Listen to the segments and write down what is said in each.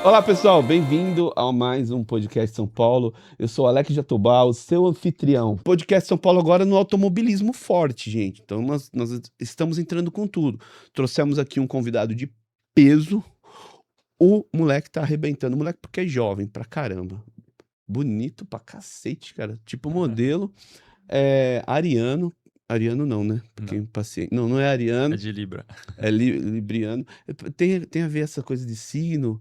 Olá, pessoal, bem-vindo a mais um podcast São Paulo. Eu sou Alex Jatobá, o seu anfitrião. Podcast São Paulo agora no automobilismo forte, gente. Então nós estamos entrando com tudo. Trouxemos aqui um convidado de peso. O moleque tá arrebentando. O moleque porque é jovem pra caramba. Bonito pra cacete, cara. Tipo modelo. Ariano. Ariano não, né? Porque paciente. Não é ariano. É de Libra. É libriano. Tem a ver essa coisa de signo,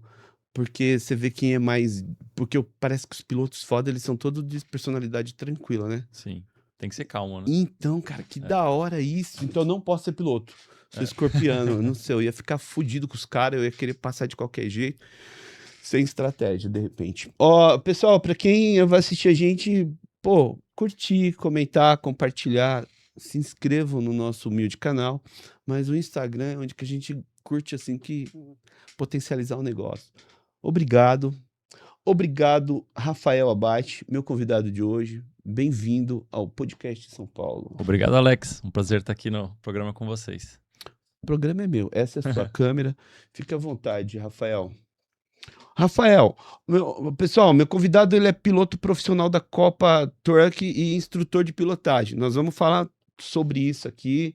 porque você vê quem é mais. Porque parece que os pilotos foda, eles são todos de personalidade tranquila, né? Sim. Tem que ser calmo, né? Então, cara, que da hora isso. Então eu não posso ser piloto. Sou escorpiano, não sei. Eu ia ficar fudido com os caras, eu ia querer passar de qualquer jeito, sem estratégia, de repente. Ó, pessoal, pra quem vai assistir a gente, pô, curtir, comentar, compartilhar, se inscrevam no nosso humilde canal. Mas o Instagram é onde que a gente curte, assim, que potencializar o negócio. Obrigado. Obrigado, Rafael Abate, meu convidado de hoje. Bem-vindo ao podcast São Paulo. Obrigado, Alex. Um prazer estar aqui no programa com vocês. O programa é meu, essa é a sua câmera. Fique à vontade, Rafael. Rafael, pessoal, meu convidado ele é piloto profissional da Copa Truck e instrutor de pilotagem. Nós vamos falar sobre isso aqui.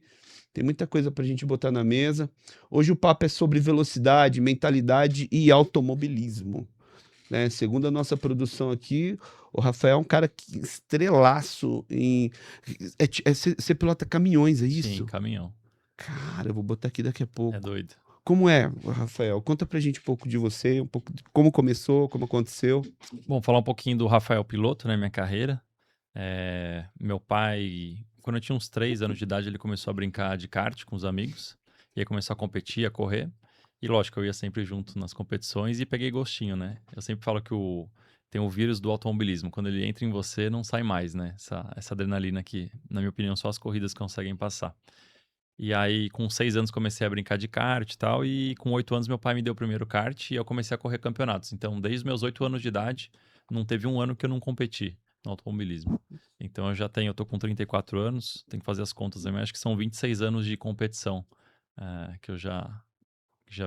Tem muita coisa para a gente botar na mesa. Hoje o papo é sobre velocidade, mentalidade e automobilismo. Né? Segundo a nossa produção aqui, o Rafael é um cara estrelaço em. Você pilota caminhões, é isso? Sim, caminhão. Cara, eu vou botar aqui daqui a pouco. É doido. Como é, Rafael? Conta pra gente um pouco de você, um pouco de como começou, como aconteceu. Bom, falar um pouquinho do Rafael piloto, né? Minha carreira. Meu pai, quando eu tinha uns 3 anos de idade, ele começou a brincar de kart com os amigos. E aí começou a competir, a correr. E lógico, eu ia sempre junto nas competições e peguei gostinho, né? Eu sempre falo que tem o vírus do automobilismo. Quando ele entra em você, não sai mais, né? Essa adrenalina que, na minha opinião, só as corridas conseguem passar. E aí, com 6 anos, comecei a brincar de kart e tal. E com 8 anos, meu pai me deu o primeiro kart e eu comecei a correr campeonatos. Então, desde os meus 8 anos de idade, não teve um ano que eu não competi no automobilismo. Então, eu tô com 34 anos, tenho que fazer as contas, mas acho que são 26 anos de competição que eu já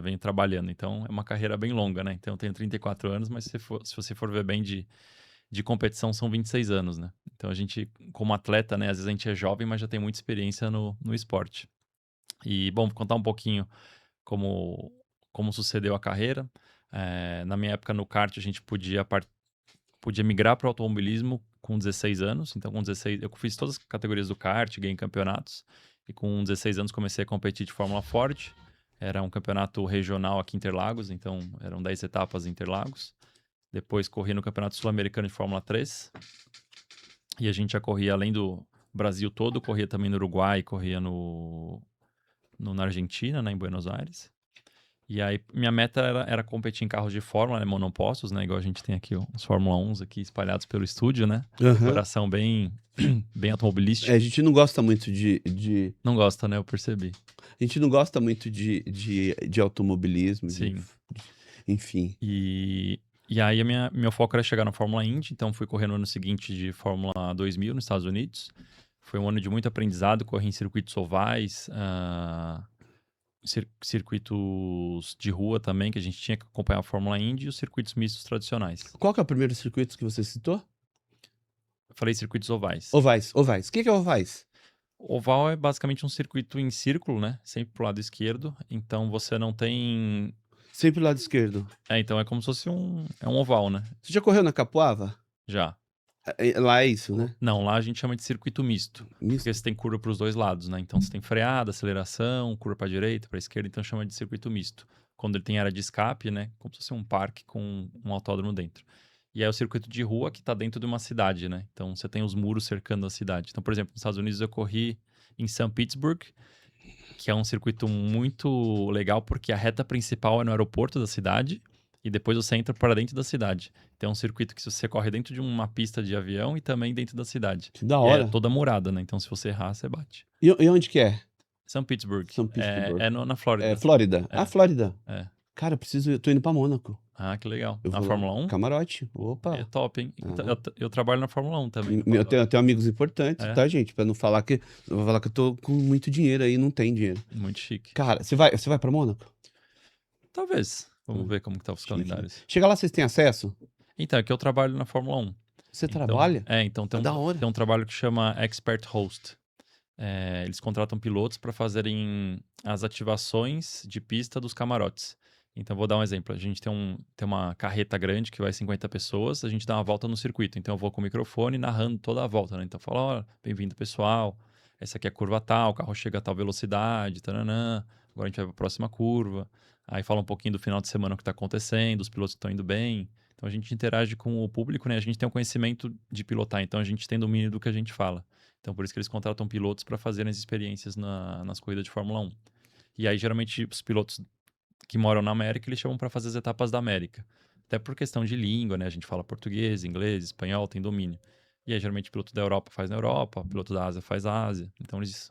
venho trabalhando. Então, é uma carreira bem longa, né? Então, eu tenho 34 anos, mas se você for ver bem de competição, são 26 anos, né? Então, a gente, como atleta, né? Às vezes a gente é jovem, mas já tem muita experiência no esporte. E, bom, vou contar um pouquinho como sucedeu a carreira. Na minha época, no kart, a gente podia migrar para o automobilismo com 16 anos. Então, com 16, eu fiz todas as categorias do kart, ganhei campeonatos. E com 16 anos, comecei a competir de Fórmula Ford. Era um campeonato regional aqui em Interlagos, então eram 10 etapas em Interlagos. Depois, corri no Campeonato Sul-Americano de Fórmula 3. E a gente já corria além do Brasil todo, corria também no Uruguai, corria na Argentina, né, em Buenos Aires. E aí, minha meta era competir em carros de Fórmula, né, monopostos, né, igual a gente tem aqui os Fórmula 1 aqui espalhados pelo estúdio, né, coração bem, bem automobilístico. A gente não gosta muito Não gosta, né, eu percebi. A gente não gosta muito de automobilismo, Sim. Enfim. E aí, meu foco era chegar na Fórmula Indy, então fui correr no ano seguinte de Fórmula 2000 nos Estados Unidos. Foi um ano de muito aprendizado, corri em circuitos ovais, circuitos de rua também, que a gente tinha que acompanhar a Fórmula Indy, e os circuitos mistos tradicionais. Qual que é o primeiro circuito que você citou? Eu falei circuitos ovais. Ovais. O que é ovais? Oval é basicamente um circuito em círculo, né? Sempre pro lado esquerdo. Então você não tem... Sempre lado esquerdo. Então é como se fosse um oval, né? Você já correu na Capoava? Já. Lá é isso, né? Não, lá a gente chama de circuito misto. Porque você tem curva para os dois lados, né? Então você tem freada, aceleração, curva para direita, para esquerda, então chama de circuito misto. Quando ele tem área de escape, né? Como se fosse um parque com um autódromo dentro. E aí o circuito de rua que está dentro de uma cidade, né? Então você tem os muros cercando a cidade. Então, por exemplo, nos Estados Unidos eu corri em St. Petersburg, que é um circuito muito legal porque a reta principal é no aeroporto da cidade e depois você entra para dentro da cidade. Então é um circuito que você corre dentro de uma pista de avião e também dentro da cidade. Que da hora. E é toda murada, né? Então se você errar, você bate. E onde que é? St. Petersburg. São Petersburg. Na Flórida. É Flórida. É. Flórida. É. Cara, eu tô indo pra Mônaco. Ah, que legal. Eu Na vou Fórmula 1? Camarote. Opa. É top, hein? Eu trabalho na Fórmula 1 também. Eu tenho amigos importantes, tá, gente? Pra não falar que eu tô com muito dinheiro aí, não tem dinheiro. Muito chique. Cara, você vai pra Mônaco? Talvez. Vamos ver como que tá os Chique. calendários. Chega lá, vocês têm acesso? Então, é que eu trabalho na Fórmula 1. Você Então, trabalha? então Da hora. tem um trabalho que chama Expert Host. Eles contratam pilotos para fazerem as ativações de pista dos camarotes. Então, vou dar um exemplo. A gente tem uma carreta grande que vai 50 pessoas, a gente dá uma volta no circuito. Então, eu vou com o microfone narrando toda a volta, né? Então, eu falo, ó, bem-vindo, pessoal. Essa aqui é a curva tal, o carro chega a tal velocidade, taranã. Agora a gente vai para a próxima curva. Aí fala um pouquinho do final de semana o que está acontecendo, os pilotos que estão indo bem. Então, a gente interage com o público, né? A gente tem um conhecimento de pilotar, então a gente tem domínio do que a gente fala. Então, por isso que eles contratam pilotos para fazerem as experiências nas corridas de Fórmula 1. E aí, geralmente, os pilotos que moram na América, eles chamam para fazer as etapas da América. Até por questão de língua, né? A gente fala português, inglês, espanhol, tem domínio. E aí, geralmente, o piloto da Europa faz na Europa, o piloto da Ásia faz na Ásia. Então, eles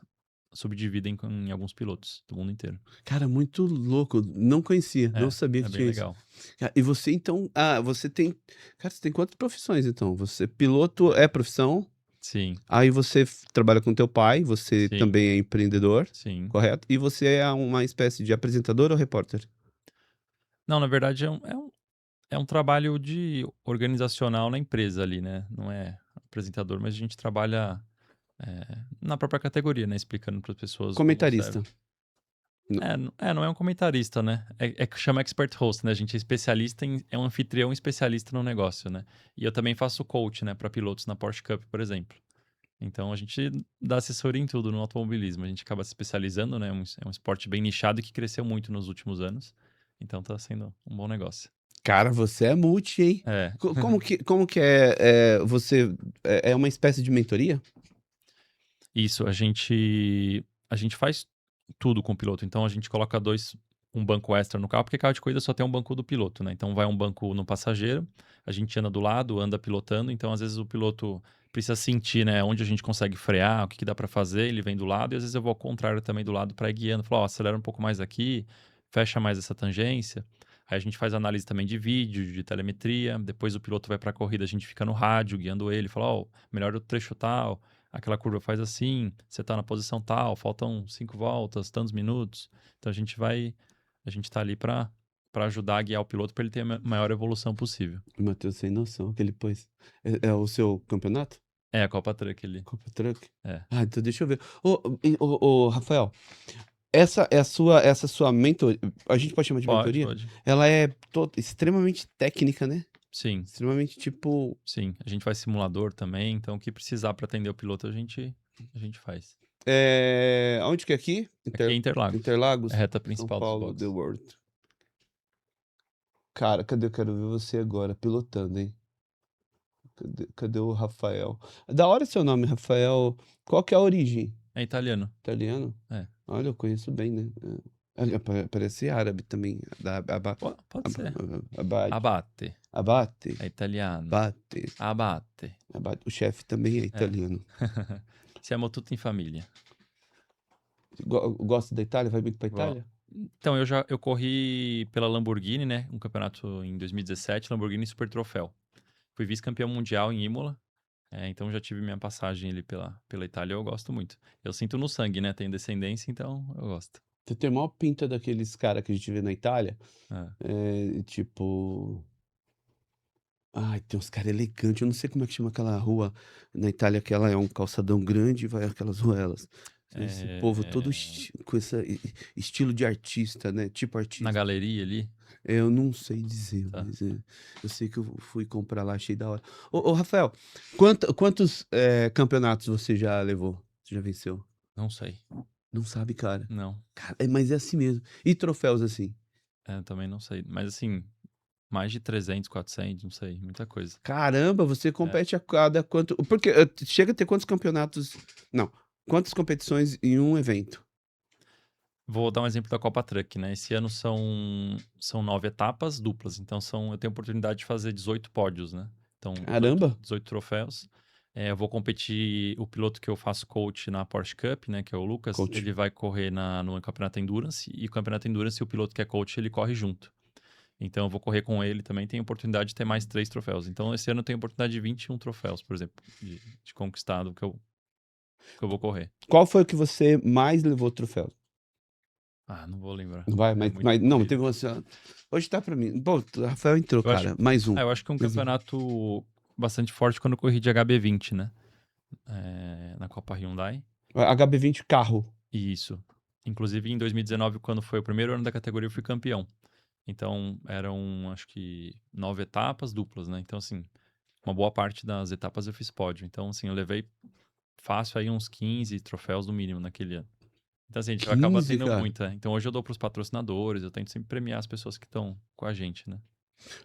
subdividem em alguns pilotos do mundo inteiro. Cara, muito louco. Não conhecia, não sabia que É bem tinha isso. legal. Cara, e você, então... Ah, você tem... Cara, você tem quantas profissões, então? Você, piloto é profissão, Sim, aí você trabalha com teu pai, você sim, também é empreendedor, sim. correto? E você é uma espécie de apresentador ou repórter? Não, na verdade, é um trabalho organizacional na empresa ali, né? Não é apresentador, mas a gente trabalha na própria categoria, né? Explicando para as pessoas como serve. Comentarista. Não. Não é um comentarista, né? É que chama expert host, né? A gente é especialista é um anfitrião especialista no negócio, né? E eu também faço coach, né? Para pilotos na Porsche Cup, por exemplo. Então a gente dá assessoria em tudo no automobilismo. A gente acaba se especializando, né? É um esporte bem nichado e que cresceu muito nos últimos anos. Então tá sendo um bom negócio. Cara, você é multi, hein? É. Como que você... É uma espécie de mentoria? Isso, a gente faz tudo com o piloto. Então a gente coloca um banco extra no carro, porque carro de corrida só tem um banco do piloto, né? Então vai um banco no passageiro, a gente anda do lado, anda pilotando, então às vezes o piloto precisa sentir, né, onde a gente consegue frear, o que dá para fazer, ele vem do lado, e às vezes eu vou ao contrário também do lado para ir guiando, falo, ó, acelera um pouco mais aqui, fecha mais essa tangência. Aí a gente faz análise também de vídeo, de telemetria, depois o piloto vai para a corrida, a gente fica no rádio guiando ele, fala, ó, melhor o trecho tal, aquela curva faz assim, você tá na posição tal, faltam 5 voltas, tantos minutos. Então a gente tá ali para ajudar a guiar o piloto para ele ter a maior evolução possível. O Matheus sem noção que ele pôs. É o seu campeonato? É a Copa Truck ali. Copa Truck? É. Ah, então deixa eu ver. Ô, Rafael, essa sua mentoria, a gente pode chamar de mentoria? Pode. Ela é extremamente técnica, né? Sim, Extremamente, tipo... sim. A gente faz simulador também, então o que precisar para atender o piloto a gente faz. Onde que é aqui? Aqui é Interlagos. Interlagos? É a reta São principal dos Paulo, The boxes. World. Cara, cadê? Eu quero ver você agora, pilotando, hein? Cadê o Rafael? Da hora seu nome, Rafael. Qual que é a origem? É italiano. Italiano? É. Olha, eu conheço bem, né? Olha, parece árabe também. Pode ser. Abate. Abate. Abate. É italiano. Abate. Abate. Abate. O chefe também é italiano. Siamo tutti in famiglia. Gosta da Itália? Vai muito pra Itália? Então, eu corri pela Lamborghini, né? Um campeonato em 2017, Lamborghini Super Troféu. Fui vice-campeão mundial em Imola. Então já tive minha passagem ali pela Itália, eu gosto muito. Eu sinto no sangue, né? Tenho descendência, então eu gosto. Você tem a maior pinta daqueles caras que a gente vê na Itália. Tipo... Ai, tem uns caras elegantes. Eu não sei como é que chama aquela rua na Itália, que ela é um calçadão grande e vai aquelas ruelas. Esse povo todo com esse estilo de artista, né? Tipo Na artista. galeria ali. Eu não sei dizer, Tá. mas eu sei que eu fui comprar lá, achei da hora. Ô, Rafael, quantos campeonatos você já levou? Você já venceu? Não sei. Não sabe, cara. Não. Cara, mas é assim mesmo. E troféus assim? Também não sei. Mas assim, mais de 300, 400, não sei. Muita coisa. Caramba, você compete a cada quanto... Porque chega a ter quantos campeonatos... Não, quantas competições em um evento? Vou dar um exemplo da Copa Truck, né? Esse ano são 9 etapas duplas. Então eu tenho a oportunidade de fazer 18 pódios, né? Então, Caramba! 18 troféus. Eu vou competir, o piloto que eu faço coach na Porsche Cup, né? Que é o Lucas, Coach. ele vai correr no Campeonato Endurance. E o Campeonato Endurance, o piloto que é coach, ele corre junto. Então eu vou correr com ele também. Tenho a oportunidade de ter mais 3 troféus. Então esse ano eu tenho a oportunidade de 21 troféus, por exemplo, de conquistado que eu vou correr. Qual foi o que você mais levou troféu? Ah, não vou lembrar. Não vai? É Mas, muito não, corrido. teve uma assim, ó, hoje tá pra mim. Bom, o Rafael entrou, Eu acho, cara. Mais um. eu acho que um Mais um. campeonato bastante forte quando eu corri de HB20, né? Na Copa Hyundai. HB20 carro. Isso. Inclusive, em 2019, quando foi o primeiro ano da categoria, eu fui campeão. Então, eram, acho que, 9 etapas duplas, né? Então, assim, uma boa parte das etapas eu fiz pódio. Então, assim, eu levei fácil aí uns 15 troféus no mínimo naquele ano. Então, assim, a gente acaba 15, tendo cara. muita. Então, hoje eu dou pros patrocinadores, eu tento sempre premiar as pessoas que estão com a gente, né?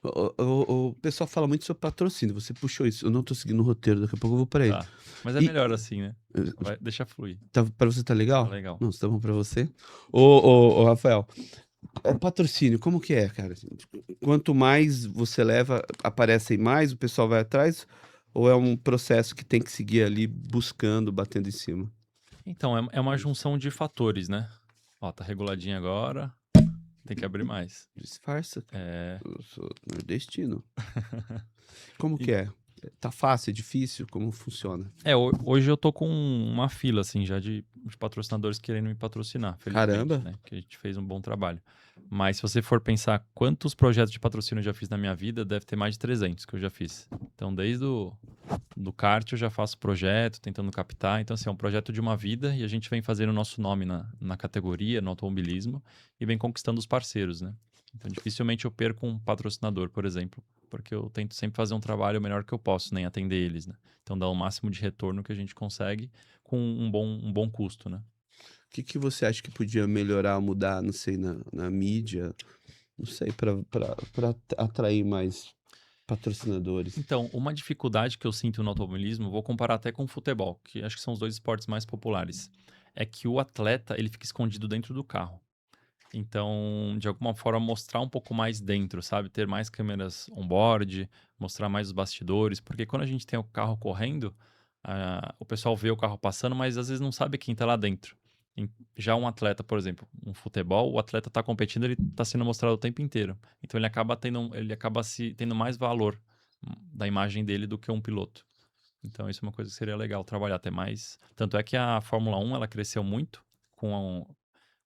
O pessoal fala muito sobre patrocínio. Você puxou isso. Eu não tô seguindo o roteiro, daqui a pouco eu vou pra ele. Tá. Mas é E melhor assim, né? eh, Deixa fluir. pra você tá Tá legal? legal. Não, se tá bom pra você. Ô, Rafael, patrocínio, como que é, cara? Assim, tipo, quanto mais você leva, aparecem mais, o pessoal vai atrás? Ou é um processo que tem que seguir ali buscando, batendo em cima? Então, é uma junção de fatores, né? Ó, tá reguladinho agora, tem que abrir mais. Disfarça, cara. É. Eu sou nordestino. Como E- que é? Tá fácil, é difícil? Como funciona? Hoje eu tô com uma fila, assim, já de patrocinadores querendo me patrocinar, felizmente, Caramba! né? Que a gente fez um bom trabalho. Mas se você for pensar quantos projetos de patrocínio eu já fiz na minha vida, deve ter mais de 300 que eu já fiz. Então, desde o do kart eu já faço projeto, tentando captar. Então, assim, é um projeto de uma vida e a gente vem fazendo o nosso nome na categoria, no automobilismo, e vem conquistando os parceiros, né? Então, dificilmente eu perco um patrocinador, por exemplo, porque eu tento sempre fazer um trabalho o melhor que eu posso, nem atender eles, né? Então, dar o máximo de retorno que a gente consegue com um bom custo, né? O que que você acha que podia melhorar, mudar, não sei, na mídia? Não sei, para atrair mais patrocinadores. Então, uma dificuldade que eu sinto no automobilismo, vou comparar até com o futebol, que acho que são os dois esportes mais populares, é que o atleta, ele fica escondido dentro do carro. Então, de alguma forma, mostrar um pouco mais dentro, sabe? Ter mais câmeras on-board, mostrar mais os bastidores, porque quando a gente tem o carro correndo, o pessoal vê o carro passando, mas às vezes não sabe quem tá lá dentro. Já um atleta, por exemplo, um futebol, o atleta tá competindo, ele tá sendo mostrado o tempo inteiro. Então ele acaba se tendo mais valor da imagem dele do que um piloto. Então, isso é uma coisa que seria legal trabalhar até mais. Tanto é que a Fórmula 1 ela cresceu muito com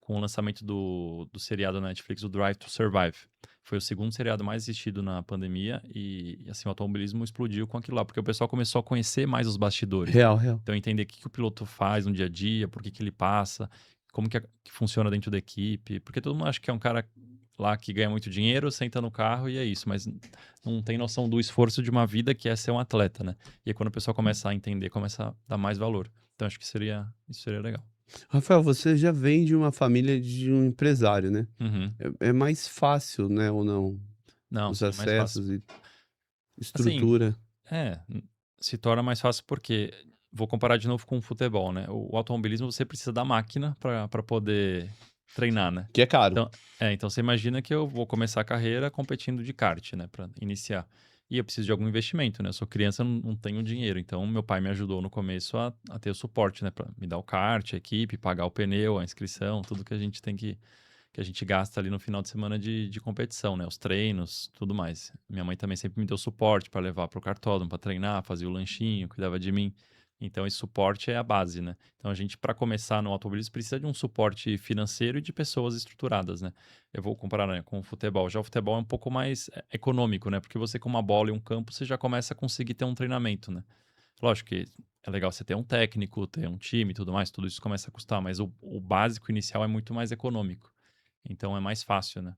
o lançamento do seriado na Netflix, o Drive to Survive. Foi o segundo seriado mais assistido na pandemia e assim, o automobilismo explodiu com aquilo lá, porque o pessoal começou a conhecer mais os bastidores, né? Real, real. Então, entender o que o piloto faz no dia a dia, por que ele passa, como que funciona dentro da equipe, porque todo mundo acha que é um cara lá que ganha muito dinheiro, senta no carro e é isso, mas não tem noção do esforço de uma vida que é ser um atleta, né? E aí, quando o pessoal começa a entender, começa a dar mais valor. Então, acho que isso seria legal. Rafael, você já vem de uma família de um empresário, né? Uhum. É mais fácil, né, ou não? Não, Os sim, mais fácil. acessos e Assim, estrutura. se torna mais fácil porque vou comparar de novo com o futebol, né? O automobilismo você precisa da máquina para poder treinar, né? Que é caro. Então você imagina que eu vou começar a carreira competindo de kart, né, para iniciar. E eu preciso de algum investimento, né? Eu sou criança, não tenho dinheiro. Então meu pai me ajudou no começo a ter o suporte, né, para me dar o kart, a equipe, pagar o pneu, a inscrição, tudo que a gente tem que a gente gasta ali no final de semana de competição, né? Os treinos, tudo mais. Minha mãe também sempre me deu suporte para levar para o cartódromo, para treinar, fazia o lanchinho, cuidava de mim. Então, esse suporte é a base, né? Então, a gente, para começar no automobilismo, precisa de um suporte financeiro e de pessoas estruturadas, né? Eu vou comparar, né, com o futebol. Já o futebol é um pouco mais econômico, né? Porque você, com uma bola e um campo, você já começa a conseguir ter um treinamento, né? Lógico que é legal você ter um técnico, ter um time e tudo mais, tudo isso começa a custar, mas o básico inicial é muito mais econômico. Então é mais fácil, né?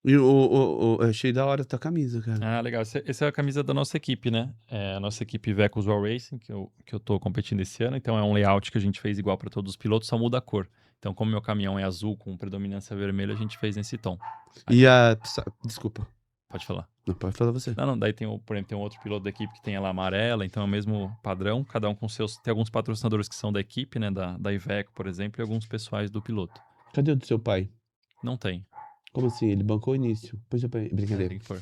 E eu achei da hora a tua camisa, cara. Ah, legal. Essa é a camisa da nossa equipe, né? É a nossa equipe Iveco Usual Racing, que eu tô competindo esse ano. Então é um layout que a gente fez igual para todos os pilotos, só muda a cor. Então, como meu caminhão é azul com predominância vermelha, a gente fez nesse tom. Aí, E a. Desculpa. pode falar. Não pode falar você. Não, daí tem, por exemplo, tem um outro piloto da equipe que tem ela amarela, então é o mesmo padrão, cada um com seus. Tem alguns patrocinadores que são da equipe, né? Da Iveco, por exemplo, e alguns pessoais do piloto. Cadê o do seu pai? Não tem. Como assim? Ele bancou o início. Pois brincadeira. Tem que pôr.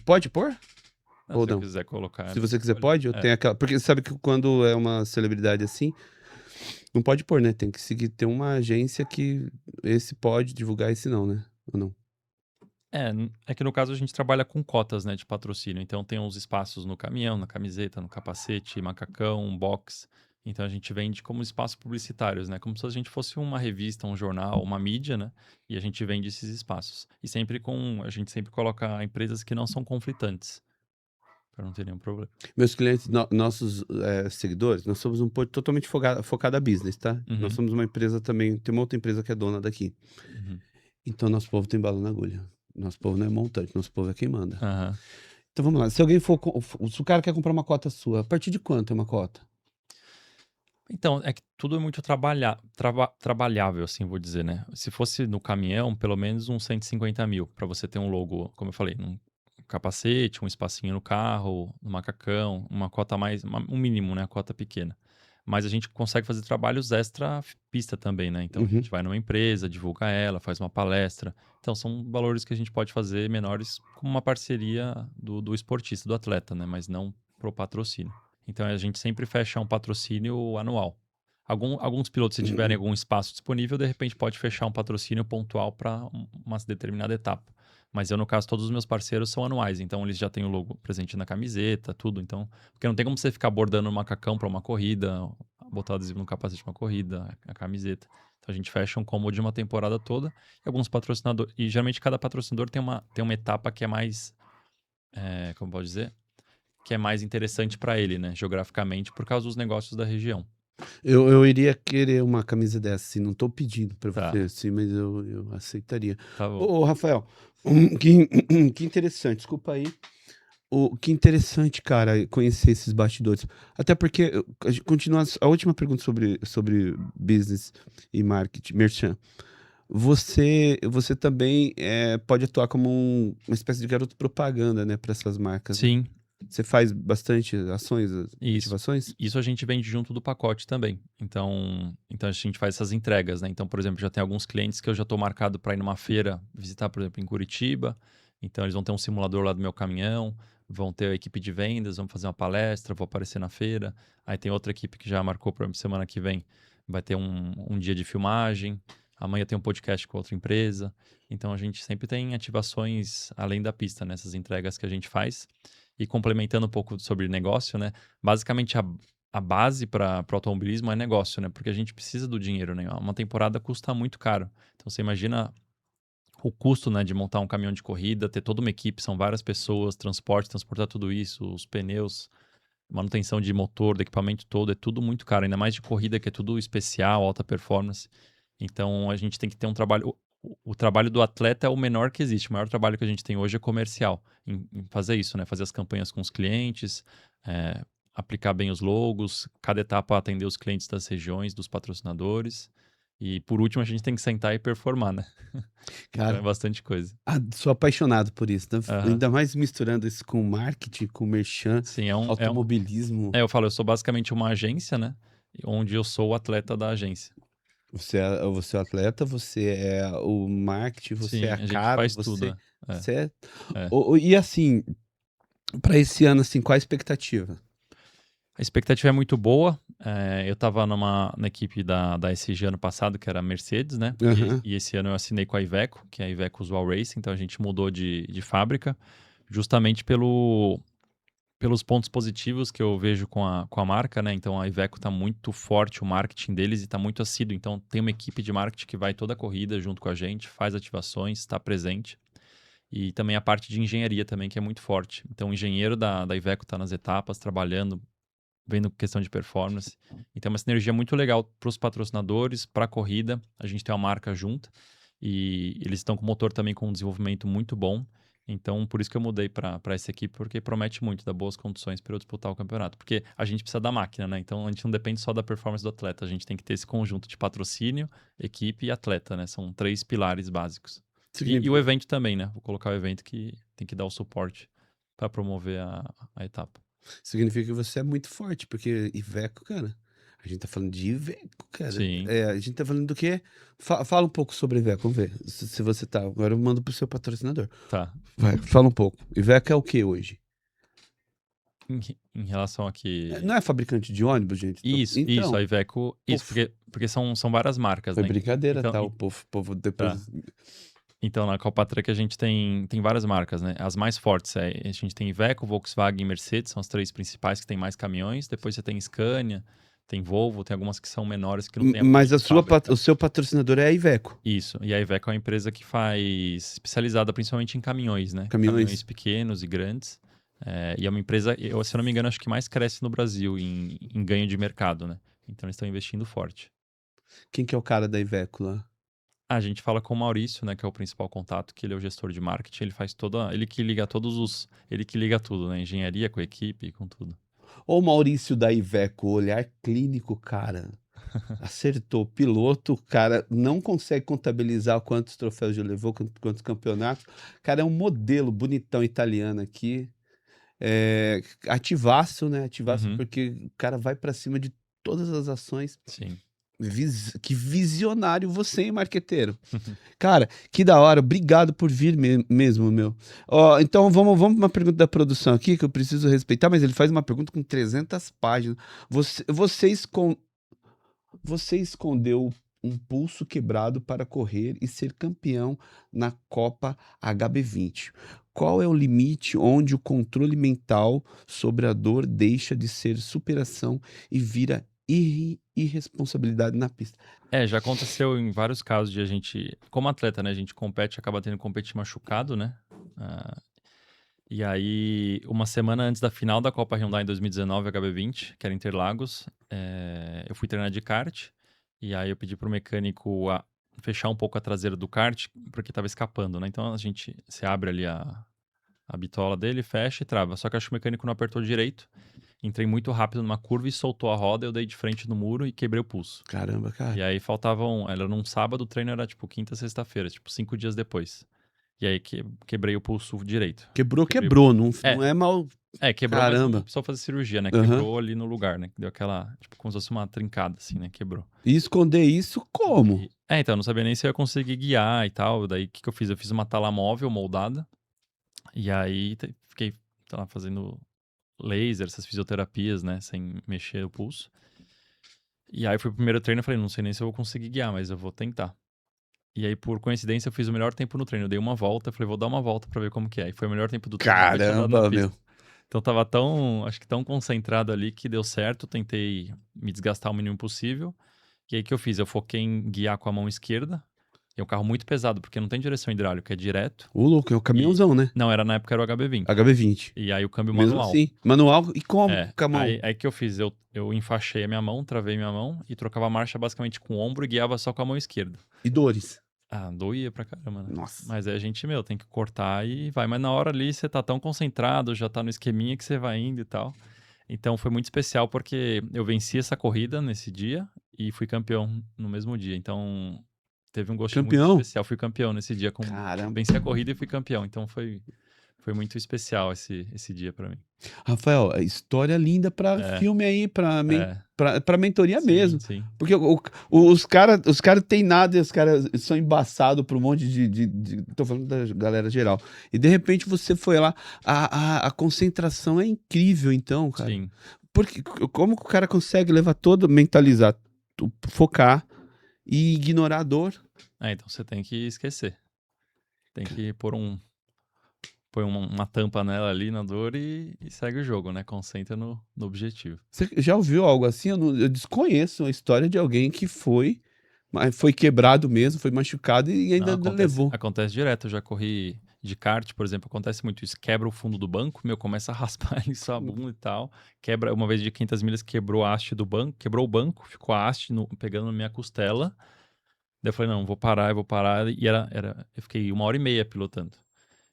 Pode pôr? Não, Ou se eu não? quiser colocar, Se você quiser, pode. pode? Eu tenho aquela. Porque sabe que quando é uma celebridade assim, não pode pôr, né? Tem que seguir, ter uma agência que esse pode divulgar, esse não, né? Ou não? É que no caso a gente trabalha com cotas, né, de patrocínio. Então tem uns espaços no caminhão, na camiseta, no capacete, macacão, box. Então a gente vende como espaços publicitários, né? Como se a gente fosse uma revista, um jornal, uma mídia, né? E a gente vende esses espaços. E sempre a gente sempre coloca empresas que não são conflitantes, para não ter nenhum problema. Meus clientes, nossos seguidores, nós somos um pouco totalmente focado a business, tá? Nós Uhum, somos uma empresa também, tem uma outra empresa que é dona daqui. uhum. Então, nosso povo tem bala na agulha. Nosso povo não é montante, nosso povo é quem manda. Aham. Então, vamos lá. Se alguém for, se o cara quer comprar uma cota sua, a partir de quanto é uma cota? Então, é que tudo é muito trabalhável, assim, vou dizer, né? Se fosse no caminhão, pelo menos uns 150 mil, para você ter um logo, como eu falei, um capacete, um espacinho no carro, um macacão, uma cota mais, um mínimo, né? A cota pequena. Mas a gente consegue fazer trabalhos extra pista também, né? Então a Uhum. gente vai numa empresa, divulga ela, faz uma palestra. Então são valores que a gente pode fazer menores como uma parceria do esportista, do atleta, né? Mas não pro patrocínio. Então a gente sempre fecha um patrocínio anual. Alguns pilotos, se tiverem algum espaço disponível, de repente pode fechar um patrocínio pontual para uma determinada etapa. Mas eu, no caso, todos os meus parceiros são anuais, então eles já têm o logo presente na camiseta, tudo. Então, porque não tem como você ficar bordando um macacão para uma corrida, botar adesivo no capacete de uma corrida, a camiseta. Então a gente fecha um combo de uma temporada toda e alguns patrocinadores. E geralmente cada patrocinador tem uma etapa que é mais. Como pode dizer? Que é mais interessante para ele, né? Geograficamente, por causa dos negócios da região. Eu iria querer uma camisa dessa, assim, não tô pedindo pra você, Tá, assim, mas eu aceitaria. tá bom. Ô, Rafael, que interessante, desculpa aí. Que interessante, cara, conhecer esses bastidores. Até porque, continua a última pergunta sobre business e marketing, merchan. Você também pode atuar como uma espécie de garoto propaganda, né, para essas marcas, né? Sim, Você faz bastante ações, isso. ativações? Isso a gente vende junto do pacote também. Então a gente faz essas entregas, né? Então, por exemplo, já tem alguns clientes que eu já estou marcado para ir numa feira visitar, por exemplo, em Curitiba. Então, eles vão ter um simulador lá do meu caminhão, vão ter a equipe de vendas, vamos fazer uma palestra, vou aparecer na feira. Aí tem outra equipe que já marcou para semana que vem, vai ter um dia de filmagem. Amanhã tem um podcast com outra empresa. Então, a gente sempre tem ativações além da pista, nessas entregas que a gente faz. E complementando um pouco sobre negócio, né? Basicamente, a base para o automobilismo é negócio, né? Porque a gente precisa do dinheiro, né? Uma temporada custa muito caro. Então, você imagina o custo, né, de montar um caminhão de corrida, ter toda uma equipe, são várias pessoas, transporte, transportar tudo isso, os pneus, manutenção de motor, do equipamento todo, é tudo muito caro. Ainda mais de corrida, que é tudo especial, alta performance. Então, a gente tem que ter um trabalho. O trabalho do atleta é o menor que existe. O maior trabalho que a gente tem hoje é comercial, em fazer isso, né? Fazer as campanhas com os clientes, é, aplicar bem os logos, cada etapa atender os clientes das regiões, dos patrocinadores. E por último, a gente tem que sentar e performar, né? Então é Cara, bastante coisa. sou apaixonado por isso, né? Aham. Ainda mais misturando isso com marketing, com merchan, Sim, automobilismo. eu falo, eu sou basicamente uma agência, né? Onde eu sou o atleta da agência. Você é o atleta, você é o marketing, você é Sim, a a gente cara, faz tudo. É, você é... é. E assim, para esse ano, assim, qual a expectativa? A expectativa é muito boa. Eu estava na equipe da SG ano passado, que era a Mercedes, né? Aham. E esse ano eu assinei com a Iveco, que é a Iveco Usual Racing, então a gente mudou de fábrica, justamente pelos pontos positivos que eu vejo com a marca, né? Então a Iveco está muito forte, o marketing deles, e está muito assíduo. Então tem uma equipe de marketing que vai toda a corrida junto com a gente, faz ativações, está presente. E também a parte de engenharia também, que é muito forte. Então o engenheiro da Iveco está nas etapas, trabalhando, vendo questão de performance. Então é uma sinergia muito legal para os patrocinadores, para a corrida. A gente tem uma marca junta e eles estão com motor também com um desenvolvimento muito bom. Então, por isso que eu mudei para essa equipe, porque promete muito, dá boas condições para eu disputar o campeonato. Porque a gente precisa da máquina, né? Então, a gente não depende só da performance do atleta, a gente tem que ter esse conjunto de patrocínio, equipe e atleta, né? São 3 pilares básicos. E o Significa, evento também, né? Vou colocar o evento que tem que dar o suporte para promover a etapa. significa que você é muito forte, porque Iveco, cara, a gente tá falando de Iveco, cara. Sim. A gente tá falando do quê? Fala um pouco sobre Iveco, vamos ver se você tá. Agora eu mando pro seu patrocinador. Tá. Vai, fala um pouco. Iveco é o que hoje? Em relação a que. Não é fabricante de ônibus, gente? Isso, a Então, Iveco. Isso, puf, porque são várias marcas, foi né? brincadeira, Então, tá? O povo tá. depois. Então, na Calpatrack a gente tem várias marcas, né? As mais fortes, a gente tem Iveco, Volkswagen e Mercedes, são as três principais que tem mais caminhões. Depois você tem Scania, Tem Volvo, tem algumas que são menores que não tem Mas a fábrica. o seu patrocinador é a Iveco. Isso. E a Iveco é uma empresa que faz especializada principalmente em caminhões, né? Caminhões. Caminhões pequenos e grandes. E é uma empresa, se eu não me engano, acho que mais cresce no Brasil em ganho de mercado, né? Então eles estão investindo forte. Quem que é o cara da Iveco lá? A gente fala com o Maurício, né, que é o principal contato, que ele é o gestor de marketing, ele que liga ele que liga tudo, né, engenharia com a equipe, com tudo. Ô Maurício da Iveco, olhar clínico, cara. Acertou. Piloto, cara, não consegue contabilizar quantos troféus já levou, quantos campeonatos. Cara, é um modelo bonitão italiano aqui. Ativaço, né? Ativaço Uhum, porque o cara vai pra cima de todas as ações. sim. Que visionário você, hein, marqueteiro? Cara, que da hora. Obrigado por vir mesmo, meu. Ó, então vamos para uma pergunta da produção aqui que eu preciso respeitar, mas ele faz uma pergunta com 300 páginas. Você escondeu um pulso quebrado para correr e ser campeão na Copa HB20. Qual é o limite onde o controle mental sobre a dor deixa de ser superação e vira irresponsabilidade na pista? Já aconteceu em vários casos de a gente, como atleta, né, a gente compete, acaba tendo que competir machucado, né? Ah, e aí, uma semana antes da final da Copa Hyundai em 2019, HB20, que era Interlagos, eu fui treinar de kart, e aí eu pedi pro mecânico fechar um pouco a traseira do kart, porque tava escapando, né? Então você abre ali a bitola dele, fecha e trava. Só que acho que o mecânico não apertou direito. Entrei muito rápido numa curva e soltou a roda, eu dei de frente no muro e quebrei o pulso. Caramba, E cara. aí era num sábado, o treino era tipo quinta, sexta-feira, tipo 5 dias depois. E aí quebrei o pulso direito. Quebrei o- Quebrou, não, É, não é mal. quebrou, mas não Caramba. precisou fazer cirurgia, né? Aham. Quebrou ali no lugar, né? Deu aquela, tipo, como se fosse uma trincada, assim, né? Quebrou. E esconder isso como? Então, eu não sabia nem se eu ia conseguir guiar e tal. Daí, o que que eu fiz? Eu fiz uma tala móvel moldada. E aí, fiquei, sei lá, fazendo laser, essas fisioterapias, né? Sem mexer o pulso. E aí, fui pro primeiro treino e falei, não sei nem se eu vou conseguir guiar, mas eu vou tentar. E aí, por coincidência, eu fiz o melhor tempo no treino. Eu dei uma volta, falei, vou dar uma volta pra ver como que é. E foi o melhor tempo do treino que eu tinha dado na Caramba, meu. pista. Então tava acho que tão concentrado ali que deu certo. Tentei me desgastar o mínimo possível. E aí o que eu fiz? Eu foquei em guiar com a mão esquerda. E é um carro muito pesado, porque não tem direção hidráulica, é direto. O louco, é um E caminhãozão, né? não, na época era o HB20. HB20. E aí o câmbio Mesmo manual. assim. Manual e como com a mão? Aí que eu fiz? Eu enfaixei a minha mão, travei minha mão e trocava a marcha basicamente com o ombro e guiava só com a mão esquerda. E dores. Doía pra caramba, né? Nossa. Mas aí a gente, tem que cortar e vai. Mas na hora ali você tá tão concentrado, já tá no esqueminha que você vai indo e tal. Então foi muito especial porque eu venci essa corrida nesse dia e fui campeão no mesmo dia. Então teve um gostinho muito Campeão? especial. Fui campeão nesse dia. Caramba. Venci a corrida e fui campeão. Então foi muito especial esse dia pra mim. Rafael, história linda pra É, filme aí, é. pra mentoria mesmo. Sim. Porque os caras têm nada e os caras são embaçados por um monte Tô falando da galera geral. E de repente você foi lá. A concentração é incrível, então, cara. Sim. Porque como que o cara consegue levar todo, mentalizar, focar e ignorar a dor? Então você tem que esquecer. Tem que põe uma tampa nela ali na dor e segue o jogo, né? Concentra no objetivo. Você já ouviu algo assim? Eu desconheço a história de alguém que mas foi quebrado mesmo, foi machucado e Não, ainda acontece, levou. acontece direto. Eu já corri de kart, por exemplo, acontece muito isso. Quebra o fundo do banco, começa a raspar ali sua bunda e tal. Quebra, uma vez de 500 milhas, quebrou a haste do banco, quebrou o banco, ficou a haste pegando na minha costela. Daí eu falei, não, vou parar, eu vou parar. E eu fiquei 1h30 pilotando.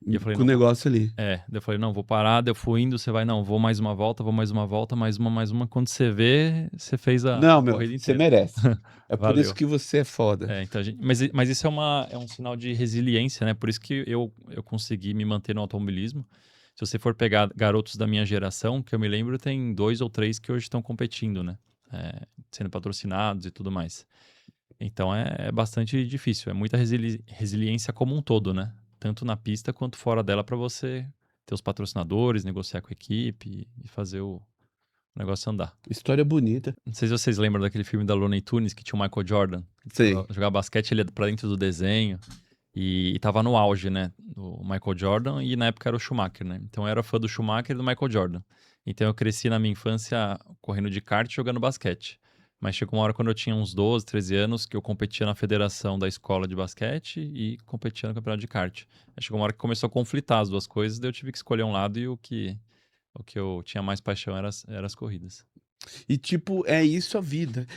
E eu falei, Com o não, negócio ali. daí eu falei, não, vou parar, daí eu fui indo, você vai, não, vou mais uma volta, mais uma. Quando você vê, você fez Não, a meu, corrida você inteira. merece. É por isso Valeu. que você é foda. Então, mas isso é um sinal de resiliência, né? Por isso que eu consegui me manter no automobilismo. Se você for pegar garotos da minha geração, que eu me lembro, tem 2 ou 3 que hoje estão competindo, né? Sendo patrocinados e tudo mais. Então é bastante difícil. É muita resiliência como um todo, né? Tanto na pista quanto fora dela para você ter os patrocinadores, negociar com a equipe e fazer o negócio andar. História bonita. Não sei se vocês lembram daquele filme da Looney Tunes que tinha o Michael Jordan. Sei. Jogava basquete, ele ia pra dentro do desenho. E tava no auge, né? O Michael Jordan e na época era o Schumacher, né? Então eu era fã do Schumacher e do Michael Jordan. Então eu cresci na minha infância correndo de kart e jogando basquete. Mas chegou uma hora quando eu tinha uns 12, 13 anos que eu competia na federação da escola de basquete e competia no campeonato de kart. Aí chegou uma hora que começou a conflitar as duas coisas, daí eu tive que escolher um lado e o que eu tinha mais paixão era as corridas. E, tipo, é isso a vida.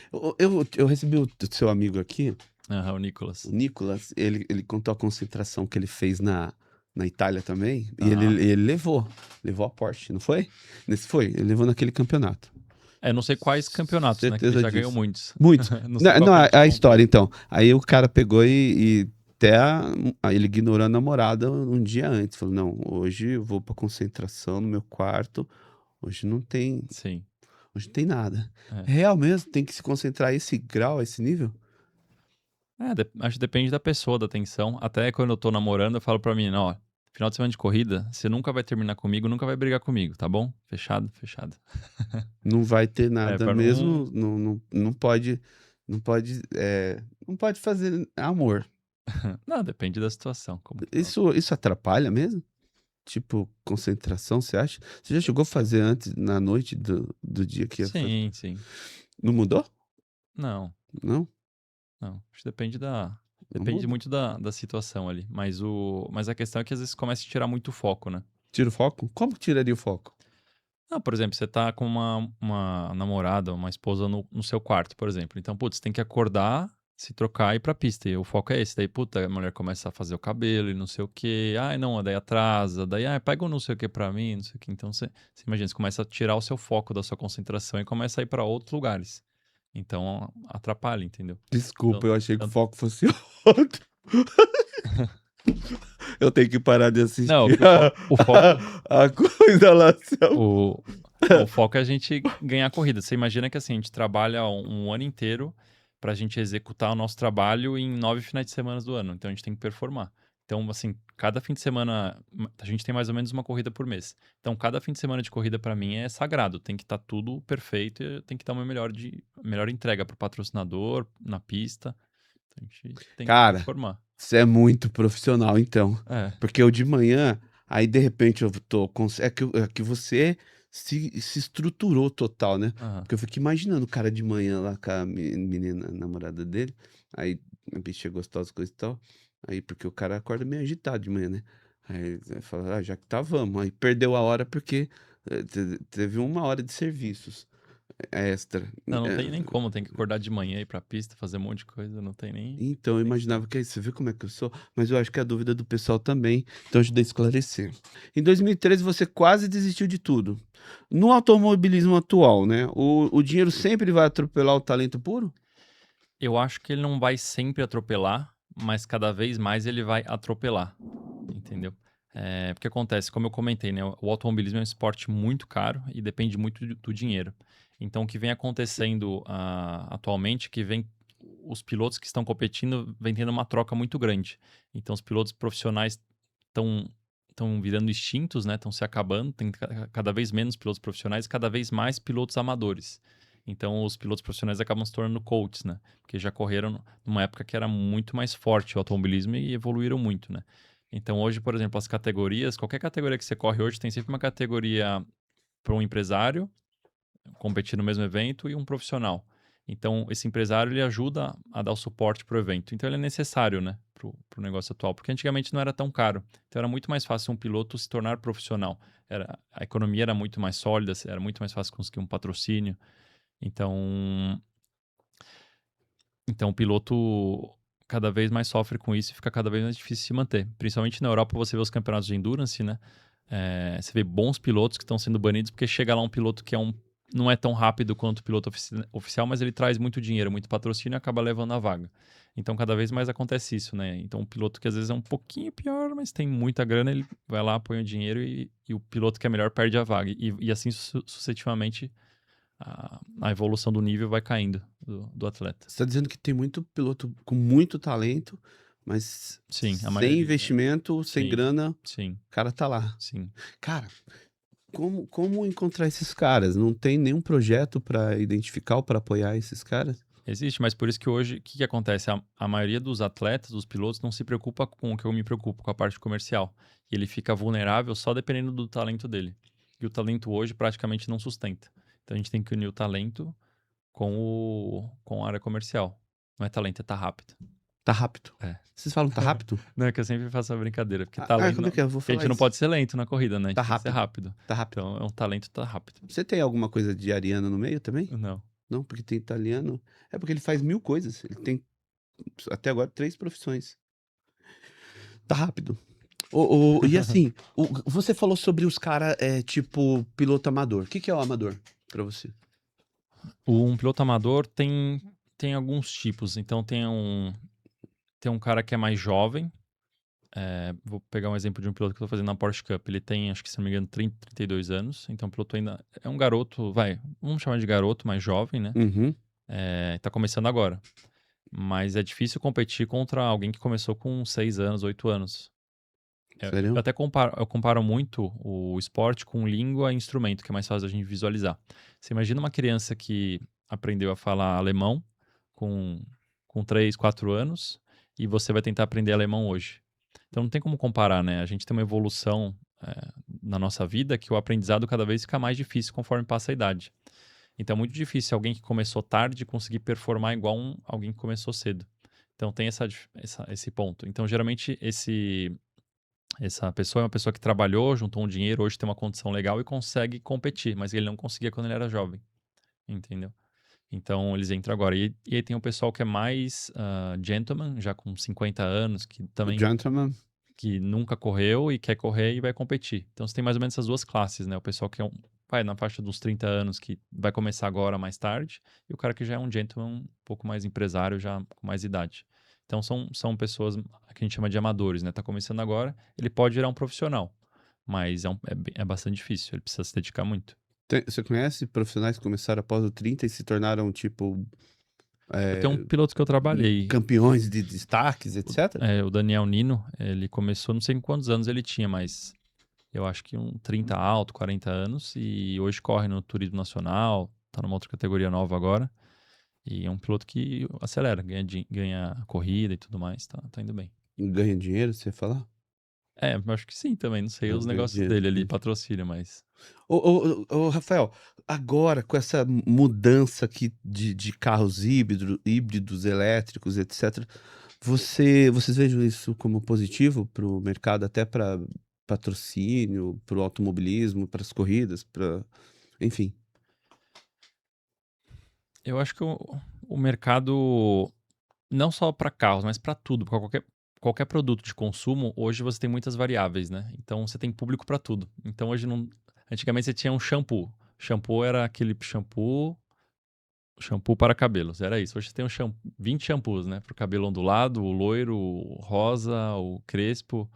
Eu recebi o seu amigo aqui, Aham, o o Nicolas. Nicolas, ele contou a concentração que ele fez na Itália também, e Aham. ele levou a Porsche, não foi? Nesse foi, ele levou naquele campeonato. Não sei quais campeonatos, né? Que ele Certeza já ganhou disso. muitos. Muitos. Não sei Não, qual não, que ele a te história, contou. então. Aí o cara pegou e até ele ignorou a namorada um dia antes. Falou, não, hoje eu vou pra concentração no meu quarto, hoje não tem, Sim. hoje não tem nada. É. Real mesmo, tem que se concentrar a esse grau, a esse nível? Acho que depende da pessoa, da atenção. Até quando eu tô namorando, eu falo pra mim, ó, final de semana de corrida, você nunca vai terminar comigo, nunca vai brigar comigo, tá bom? Fechado? Fechado. Não vai ter nada Pra não. mesmo, não pode, não pode fazer amor. Não, depende da situação. Como que tá. Isso atrapalha mesmo? Tipo, concentração, você acha? Você já chegou a fazer antes, na noite do dia que ia fazer? Sim, sim. Não mudou? Não, Não? não. Acho que depende da. Não Depende muda? muito da situação ali. Mas a questão é que às vezes começa a tirar muito foco, né? Tira o foco? Como que tiraria o foco? Não, por exemplo, você tá com uma namorada, uma esposa no seu quarto, por exemplo. Então, putz, você tem que acordar, se trocar e ir pra pista. E o foco é esse. Daí, puta, a mulher começa a fazer o cabelo e não sei o quê. Ai, não, daí atrasa. Daí, pega um não sei o quê pra mim, não sei o quê. Então, você imagina, você começa a tirar o seu foco da sua concentração e começa a ir pra outros lugares. Então, atrapalha, entendeu? Desculpa, Então, eu achei que o tanto- foco fosse outro. Eu tenho que parar de não, assistir que o foco, a coisa lá. o, o foco é a gente ganhar a corrida. Você imagina que assim, a gente trabalha um ano inteiro pra gente executar o nosso trabalho em 9 finais de semana do ano. Então a gente tem que performar. Então, assim, cada fim de semana, a gente tem mais ou menos uma corrida por mês. Então, cada fim de semana de corrida pra mim é sagrado. Tem que estar tudo perfeito e tem que dar uma melhor entrega pro patrocinador, na pista. Então, a gente tem que Cara, performar. você é muito profissional, então. É. Porque eu de manhã, aí de repente eu tô. É que você se estruturou total, né? Aham. Porque eu fico imaginando o cara de manhã lá com a menina, a namorada dele. Aí a bicha é gostosa, coisa e tal. Aí porque o cara acorda meio agitado de manhã, né? Aí fala, já que tá, vamos. Aí perdeu a hora porque teve 1 hora de serviços extra. Não, não tem nem É, como, tem que acordar de manhã, ir pra pista, fazer um monte de coisa, não tem nem. então, eu Nem como. imaginava que é isso. Você vê como é que eu sou? Mas eu acho que é a dúvida do pessoal também. Então, eu ajudei a esclarecer. Em 2013, você quase desistiu de tudo. No automobilismo atual, né? O dinheiro sempre vai atropelar o talento puro? Eu acho que ele não vai sempre atropelar, mas cada vez mais ele vai atropelar, entendeu? Porque acontece, como eu comentei, né? O automobilismo é um esporte muito caro e depende muito do dinheiro. Então, o que vem acontecendo atualmente, é que vem os pilotos que estão competindo, vem tendo uma troca muito grande. Então, os pilotos profissionais estão virando extintos, né? Estão se acabando, tem cada vez menos pilotos profissionais, cada vez mais pilotos amadores. Então, os pilotos profissionais acabam se tornando coaches, né? Porque já correram numa época que era muito mais forte o automobilismo e evoluíram muito, né? Então, hoje, por exemplo, as categorias, qualquer categoria que você corre hoje, tem sempre uma categoria para um empresário competir no mesmo evento e um profissional. Então, esse empresário ele ajuda a dar o suporte para o evento. Então, ele é necessário, né, para o negócio atual, porque antigamente não era tão caro. Então, era muito mais fácil um piloto se tornar profissional. A economia era muito mais sólida, era muito mais fácil conseguir um patrocínio. Então o piloto cada vez mais sofre com isso e fica cada vez mais difícil se manter. Principalmente na Europa, você vê os campeonatos de endurance, né? Você vê bons pilotos que estão sendo banidos porque chega lá um piloto que não é tão rápido quanto o piloto oficial, mas ele traz muito dinheiro, muito patrocínio e acaba levando a vaga. Então cada vez mais acontece isso, né? Então um piloto que às vezes é um pouquinho pior, mas tem muita grana, ele vai lá, põe o dinheiro e o piloto que é melhor perde a vaga. E assim sucessivamente a evolução do nível vai caindo do atleta. Você está dizendo que tem muito piloto com muito talento, mas Sim, a sem maioria. investimento, sem Sim, grana, sim, o cara tá lá. sim. Cara, como encontrar esses caras? Não tem nenhum projeto para identificar ou para apoiar esses caras? Existe, mas por isso que hoje, o que acontece? A maioria dos atletas, dos pilotos, não se preocupa com o que eu me preocupo, com a parte comercial. E ele fica vulnerável só dependendo do talento dele. E o talento hoje praticamente não sustenta. Então a gente tem que unir o talento com a área comercial. Não é talento, é tá rápido. Tá rápido. É. Vocês falam tá rápido? Não, é que eu sempre faço a brincadeira, porque talento Como é que é? Eu vou porque a falar gente não isso. pode ser lento na corrida, né? A gente Tá tem que ser rápido. rápido. Tá rápido. Então, é um talento tá rápido. Você tem alguma coisa de ariano no meio também? Não. Não, porque tem italiano. É porque ele faz 1000 coisas. Ele tem, até agora, 3 profissões. Tá rápido. E assim, você falou sobre os caras, tipo, piloto amador. O que que é o amador pra você? Um piloto amador tem alguns tipos. Então, tem um cara que é mais jovem. Vou pegar um exemplo de um piloto que eu tô fazendo na Porsche Cup. Ele tem, acho que se não me engano, 30, 32 anos. Então, o piloto ainda é um garoto, vamos chamar de garoto, mais jovem, né? Uhum. Tá começando agora. Mas é difícil competir contra alguém que começou com 6 anos, 8 anos. Eu Sério? até comparo muito o esporte com língua e instrumento, que é mais fácil a gente visualizar. Você imagina uma criança que aprendeu a falar alemão com, com 3, 4 anos e você vai tentar aprender alemão hoje. Então não tem como comparar, né? A gente tem uma evolução na nossa vida que o aprendizado cada vez fica mais difícil conforme passa a idade. Então é muito difícil alguém que começou tarde conseguir performar igual alguém que começou cedo. Então tem esse ponto. Então geralmente essa pessoa é uma pessoa que trabalhou, juntou um dinheiro, hoje tem uma condição legal e consegue competir, mas ele não conseguia quando ele era jovem, entendeu? Então eles entram agora. E aí tem o pessoal que é mais gentleman, já com 50 anos, que O também gentleman. que nunca correu e quer correr e vai competir. Então você tem mais ou menos essas duas classes, né? O pessoal que vai na faixa dos 30 anos, que vai começar agora mais tarde, e o cara que já é um gentleman, um pouco mais empresário, já com mais idade. Então são pessoas que a gente chama de amadores, né? Tá começando agora, ele pode virar um profissional, mas é bastante difícil, ele precisa se dedicar muito. Você conhece profissionais que começaram após o 30 e se tornaram, tipo, Eu tenho um piloto que eu trabalhei, campeões de destaques, etc? o Daniel Nino, ele começou, não sei em quantos anos ele tinha, mas eu acho que 30 alto, 40 anos, e hoje corre no Turismo Nacional, tá numa outra categoria nova agora, e é um piloto que acelera, ganha corrida e tudo mais, tá indo bem. Ganha dinheiro, você falar? Eu acho que sim também, não sei Não, os ganha negócios dinheiro. dele ali, patrocínio, mas... Rafael, agora com essa mudança aqui de carros híbridos, elétricos, etc., vocês vejam isso como positivo para o mercado, até para patrocínio, para o automobilismo, para as corridas, enfim. Eu acho que o mercado, não só para carros, mas para tudo, pra qualquer produto de consumo, hoje você tem muitas variáveis, né? Então você tem público para tudo. Então hoje não. Antigamente você tinha um shampoo. Shampoo era aquele shampoo para cabelos, era isso. Hoje você tem 20 shampoos, né? Para o cabelo ondulado, o loiro, o rosa, o crespo.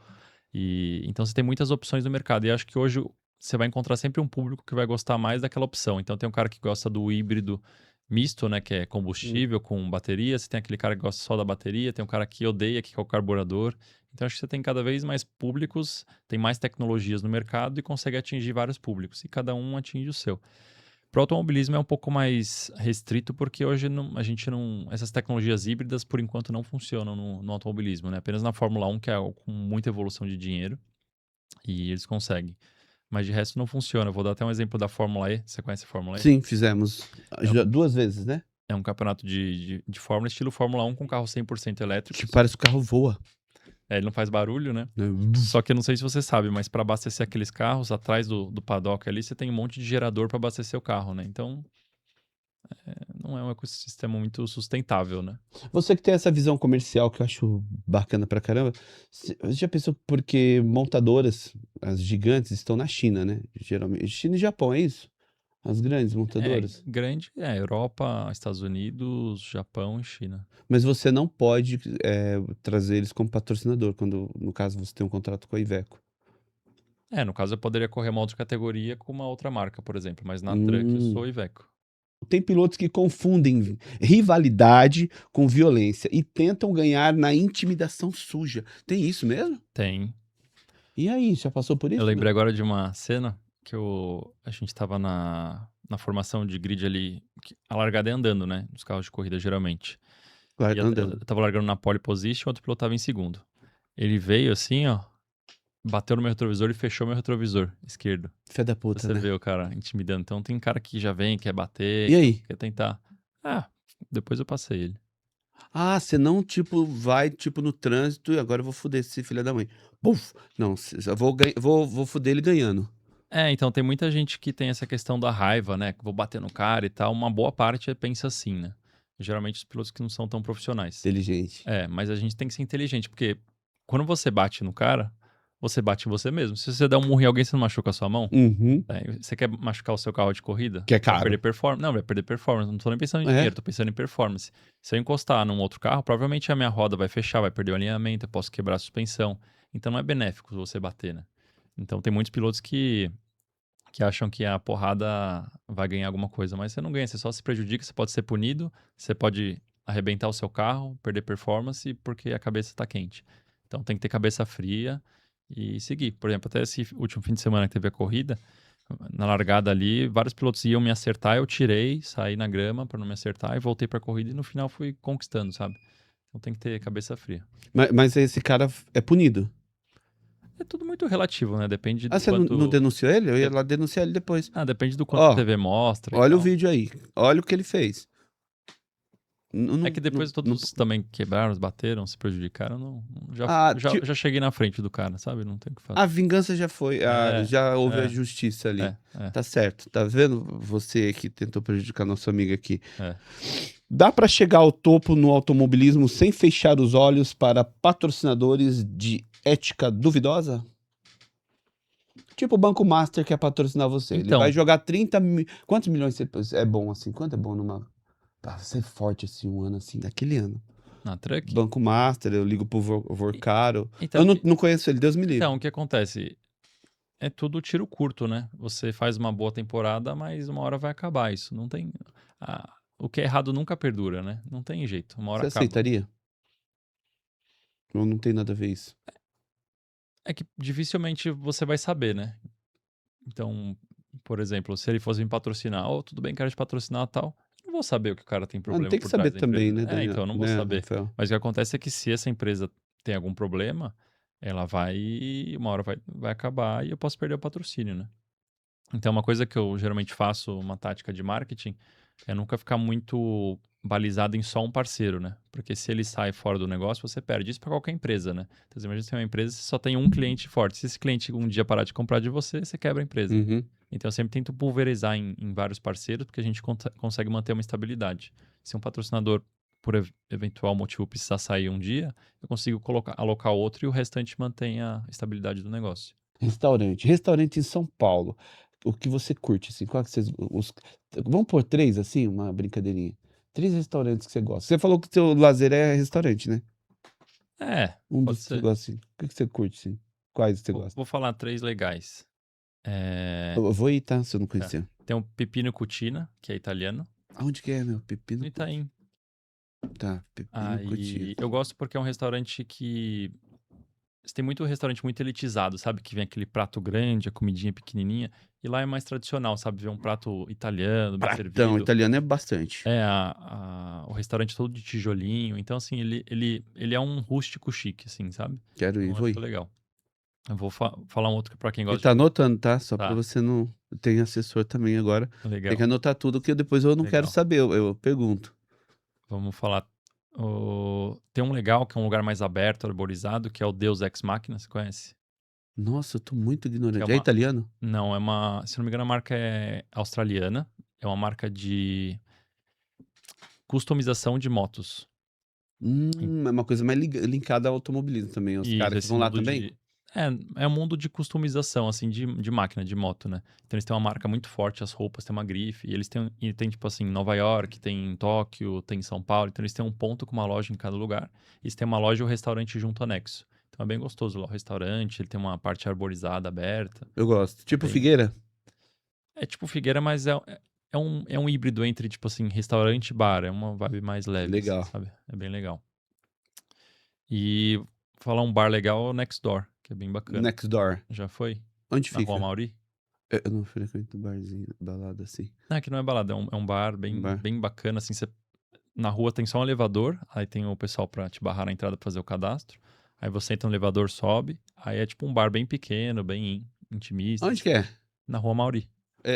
E então você tem muitas opções no mercado. E acho que hoje você vai encontrar sempre um público que vai gostar mais daquela opção. Então tem um cara que gosta do híbrido misto, né, que é combustível com bateria, você tem aquele cara que gosta só da bateria, tem um cara que odeia que é o carburador. Então acho que você tem cada vez mais públicos, tem mais tecnologias no mercado e consegue atingir vários públicos, e cada um atinge o seu. Para o automobilismo é um pouco mais restrito, porque hoje a gente não. Essas tecnologias híbridas, por enquanto, não funcionam no automobilismo, né? Apenas na Fórmula 1, que é com muita evolução de dinheiro, e eles conseguem. Mas de resto não funciona. Eu vou dar até um exemplo da Fórmula E. Você conhece a Fórmula E? Sim, fizemos É um, já 2 vezes, né? é um campeonato de Fórmula, estilo Fórmula 1, com carro 100% elétrico. Que parece que o carro voa. Ele não faz barulho, né? Né? Só que eu não sei se você sabe, mas para abastecer aqueles carros, atrás do paddock ali, você tem um monte de gerador para abastecer o carro, né? Então, não é um ecossistema muito sustentável, né? Você que tem essa visão comercial que eu acho bacana pra caramba, você já pensou porque montadoras, as gigantes, estão na China, né? Geralmente. China e Japão, é isso? As grandes montadoras. Grande, Europa, Estados Unidos, Japão e China. Mas você não pode trazer eles como patrocinador, quando, no caso, você tem um contrato com a Iveco. No caso eu poderia correr uma outra categoria com uma outra marca, por exemplo, mas na Truck eu Hum. sou Iveco. Tem pilotos que confundem rivalidade com violência e tentam ganhar na intimidação suja. Tem isso mesmo? Tem. E aí, já passou por Eu isso? lembrei agora de uma cena que a gente tava na formação de grid ali, a largada é andando, né? Nos carros de corrida, geralmente. E eu Andando. tava largando na pole position, o outro piloto tava em segundo. Ele veio assim, ó, bateu no meu retrovisor e fechou meu retrovisor esquerdo. Fé da puta, Você né? vê o cara intimidando. Então tem cara que já vem, quer E bater, aí? quer tentar. Ah, depois eu passei ele. Ah, você não, tipo, vai, tipo, no trânsito e agora eu vou foder esse filho da mãe. Puf! Não, eu vou foder ele ganhando. É, então tem muita gente que tem essa questão da raiva, né, que vou bater no cara e tal, uma boa parte pensa assim, né. Geralmente os pilotos que não são tão profissionais. Inteligente. É, mas a gente tem que ser inteligente, porque quando você bate no cara, você bate em você mesmo. Se você der um murro em alguém, você não machuca a sua mão? Uhum. Você quer machucar o seu carro de corrida? Que é Vai perder caro. performance. Não, vai perder performance. Não tô nem pensando em É. dinheiro, tô pensando em performance. Se eu encostar num outro carro, provavelmente a minha roda vai fechar, vai perder o alinhamento, eu posso quebrar a suspensão. Então não é benéfico você bater, né? Então tem muitos pilotos que acham que a porrada vai ganhar alguma coisa, mas você não ganha, você só se prejudica, você pode ser punido, você pode arrebentar o seu carro, perder performance porque a cabeça tá quente. Então tem que ter cabeça fria e seguir. Por exemplo, até esse último fim de semana que teve a corrida, na largada ali, vários pilotos iam me acertar, eu tirei, saí na grama para não me acertar e voltei para a corrida e no final fui conquistando, sabe? Então tem que ter cabeça fria. Mas esse cara é punido. É tudo muito relativo, né? Depende Ah, do você não quanto. denunciou ele? Eu ia lá denunciar ele depois. Depende do quanto a Ó, TV mostra e olha o tal. vídeo aí. Olha o que ele fez. Não, É que depois todos também quebraram, bateram, se prejudicaram. Já, ah, já, já cheguei na frente do cara, sabe? Não tem o que fazer. a vingança já foi. É, Já houve a é, justiça ali. é, Tá certo. Tá vendo você que tentou prejudicar nosso amigo aqui? é. Dá para chegar ao topo no automobilismo sem fechar os olhos para patrocinadores de ética duvidosa? Tipo o Banco Master quer patrocinar você. Ele vai Então, jogar 30 mil. Quantos milhões é bom assim? Quanto é bom numa. Pra ser forte assim, um ano assim, daquele ano. na truck. Banco Master, eu ligo pro E- Vorcaro. Eu Então, não conheço ele, Deus me livre. o que acontece? É tudo tiro curto, né? Você faz uma boa temporada, mas uma hora vai acabar isso. Não tem. O que é errado nunca perdura, né? Não tem jeito, uma hora Você acaba. aceitaria? Ou não tem nada a ver isso? É que dificilmente você vai saber, né? Então, por exemplo, se ele fosse me patrocinar, tudo bem, quero te patrocinar e tal. Eu não vou saber o que o cara tem Ah, não problema tem que por saber trás da também, empresa. né, É, Daniel? então eu não vou Né, saber. Rafael? Mas o que acontece é que se essa empresa tem algum problema, ela uma hora vai acabar e eu posso perder o patrocínio, né? Então, uma coisa que eu geralmente faço, uma tática de marketing, é nunca ficar muito balizado em só um parceiro, né? Porque se ele sai fora do negócio, você perde. Isso para qualquer empresa, né? Então, você imagina se tem uma empresa que só tem um cliente forte. Se esse cliente um dia parar de comprar de você, você quebra a empresa. Uhum. Então, eu sempre tento pulverizar em vários parceiros, porque a gente consegue manter uma estabilidade. Se um patrocinador, por eventual motivo, precisar sair um dia, eu consigo alocar outro e o restante mantém a estabilidade do negócio. Restaurante. Restaurante em São Paulo. O que você curte, assim? Qual que vocês. Vamos por três, assim, uma brincadeirinha. Três restaurantes que você gosta. Você falou que o seu lazer é restaurante, né? É, Um pode dos que você ser. gosta, assim. O que você curte, assim? Quais você Vou, gosta? vou falar três legais. É, Eu vou ir, tá? Se eu não é, conhecer. tem o Pepino Cucina, que é italiano, Aonde que é, meu? no Pepino Coutinho. Itaim. Tá, Pepino Coutinho. Aí eu gosto porque é um restaurante que você tem muito restaurante muito elitizado, sabe? Que vem aquele prato grande, a comidinha pequenininha. E lá é mais tradicional, sabe? Ver um prato italiano, bem Pratão, servido. italiano é bastante. É, o restaurante todo de tijolinho. Então, assim, ele é um rústico chique, assim, sabe? Quero Então, ir, eu vou acho ir. legal. Eu vou falar um outro pra quem Ele gosta tá de... anotando, tá? Só pra Tá, você não. Tem assessor também agora. Tem que legal, anotar tudo, que depois eu não quero legal. saber. Eu pergunto. Vamos falar. Tem um legal, que é um lugar mais aberto, arborizado, que é o Deus Ex Machina, você conhece? Nossa, eu tô muito Que é ignorante. É uma. italiano? Não, é uma. Se não me engano, a marca é australiana. É uma marca de customização de motos. É uma coisa mais linkada ao automobilismo também. Os E caras que esse vão lá mundo também? de. É um mundo de customização, assim, de máquina, de moto, né? Então eles têm uma marca muito forte, as roupas têm uma grife, e eles têm, tipo assim, Nova York, tem em Tóquio, tem em São Paulo, então eles têm um ponto com uma loja em cada lugar. E eles têm uma loja e um restaurante junto anexo. Então é bem gostoso lá o restaurante, ele tem uma parte arborizada, aberta. Eu gosto. É Tipo bem. Figueira? É tipo Figueira, mas é um híbrido entre, tipo assim, restaurante e bar. É uma vibe mais leve, assim, Legal. sabe? É bem legal. E falar um bar legal é o Next Door, que é bem bacana. Next Door. Já foi? Onde Na Rua fica? Mauri? Eu não frequento barzinho, balada assim. Não, aqui não é balada, é um bar Um bem, bar. bem bacana, assim, na rua tem só um elevador, aí tem o pessoal pra te barrar na entrada pra fazer o cadastro, aí você entra no elevador, sobe, aí é tipo um bar bem pequeno, bem intimista, Onde assim, que é? na Rua Mauri.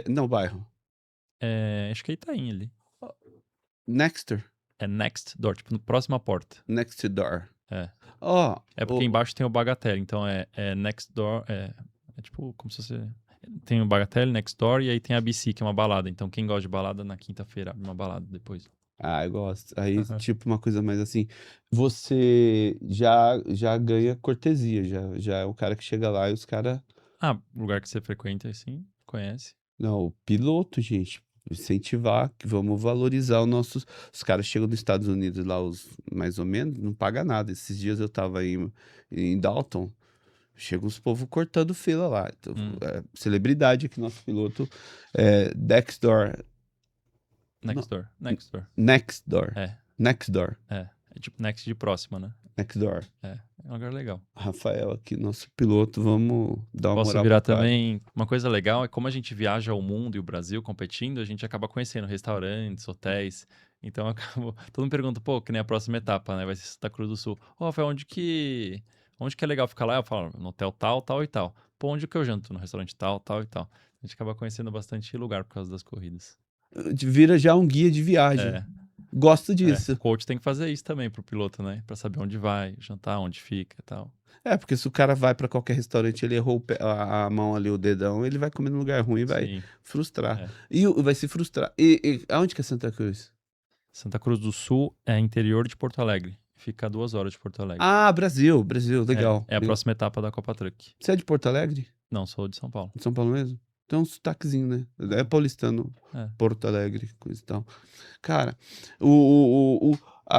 Não, bairro. Acho que é Itaim ali. Nexter. É next door, tipo, no próxima porta. Next door. É. Ó, É porque embaixo tem o Bagatelle, então é next door, é tipo como se você... Tem o Bagatelle, next door, e aí tem a BC, que é uma balada. Então quem gosta de balada, na quinta-feira abre uma balada depois. eu gosto. Aí, tipo, uma coisa mais assim, você já ganha cortesia, já é o cara que chega lá e os caras... Ah, lugar que você frequenta, assim, conhece. Não, o piloto, gente. Incentivar, que vamos valorizar os nossos. Os caras chegam nos Estados Unidos lá, os mais ou menos, não paga nada. Esses dias eu tava em Dalton, chega uns povo cortando fila lá. Então, celebridade aqui, nosso piloto. Dexter. Next door, next door. Next Door. É, Next Door. é tipo next de próxima, né? Next Door. É um lugar legal. Rafael aqui, nosso piloto, vamos dar uma Posso moral virar pro cara. também. Uma coisa legal é como a gente viaja o mundo e o Brasil competindo, a gente acaba conhecendo restaurantes, hotéis. Então acabo... todo mundo pergunta, pô, que nem a próxima etapa, né? Vai ser Santa Cruz do Sul. Ô, Rafael, onde que é legal ficar lá? Eu falo, no hotel tal, tal e tal. Pô, onde que eu janto? No restaurante tal, tal e tal. A gente acaba conhecendo bastante lugar por causa das corridas. Vira já um guia de viagem. É, Gosto disso. o coach tem que fazer isso também pro piloto, né? Pra saber onde vai, jantar, onde fica e tal. Porque se o cara vai pra qualquer restaurante, ele errou a mão ali, o dedão, ele vai comer num lugar ruim e vai Sim, frustrar. é. Vai se frustrar. E aonde que é Santa Cruz? Santa Cruz do Sul é interior de Porto Alegre. Fica a 2 horas de Porto Alegre. Ah, Brasil, legal. É a próxima etapa da Copa Truck. Você é de Porto Alegre? Não, sou de São Paulo. De São Paulo mesmo? Tem um sotaquezinho, né? É paulistano, É. Porto Alegre, coisa e tal. Cara,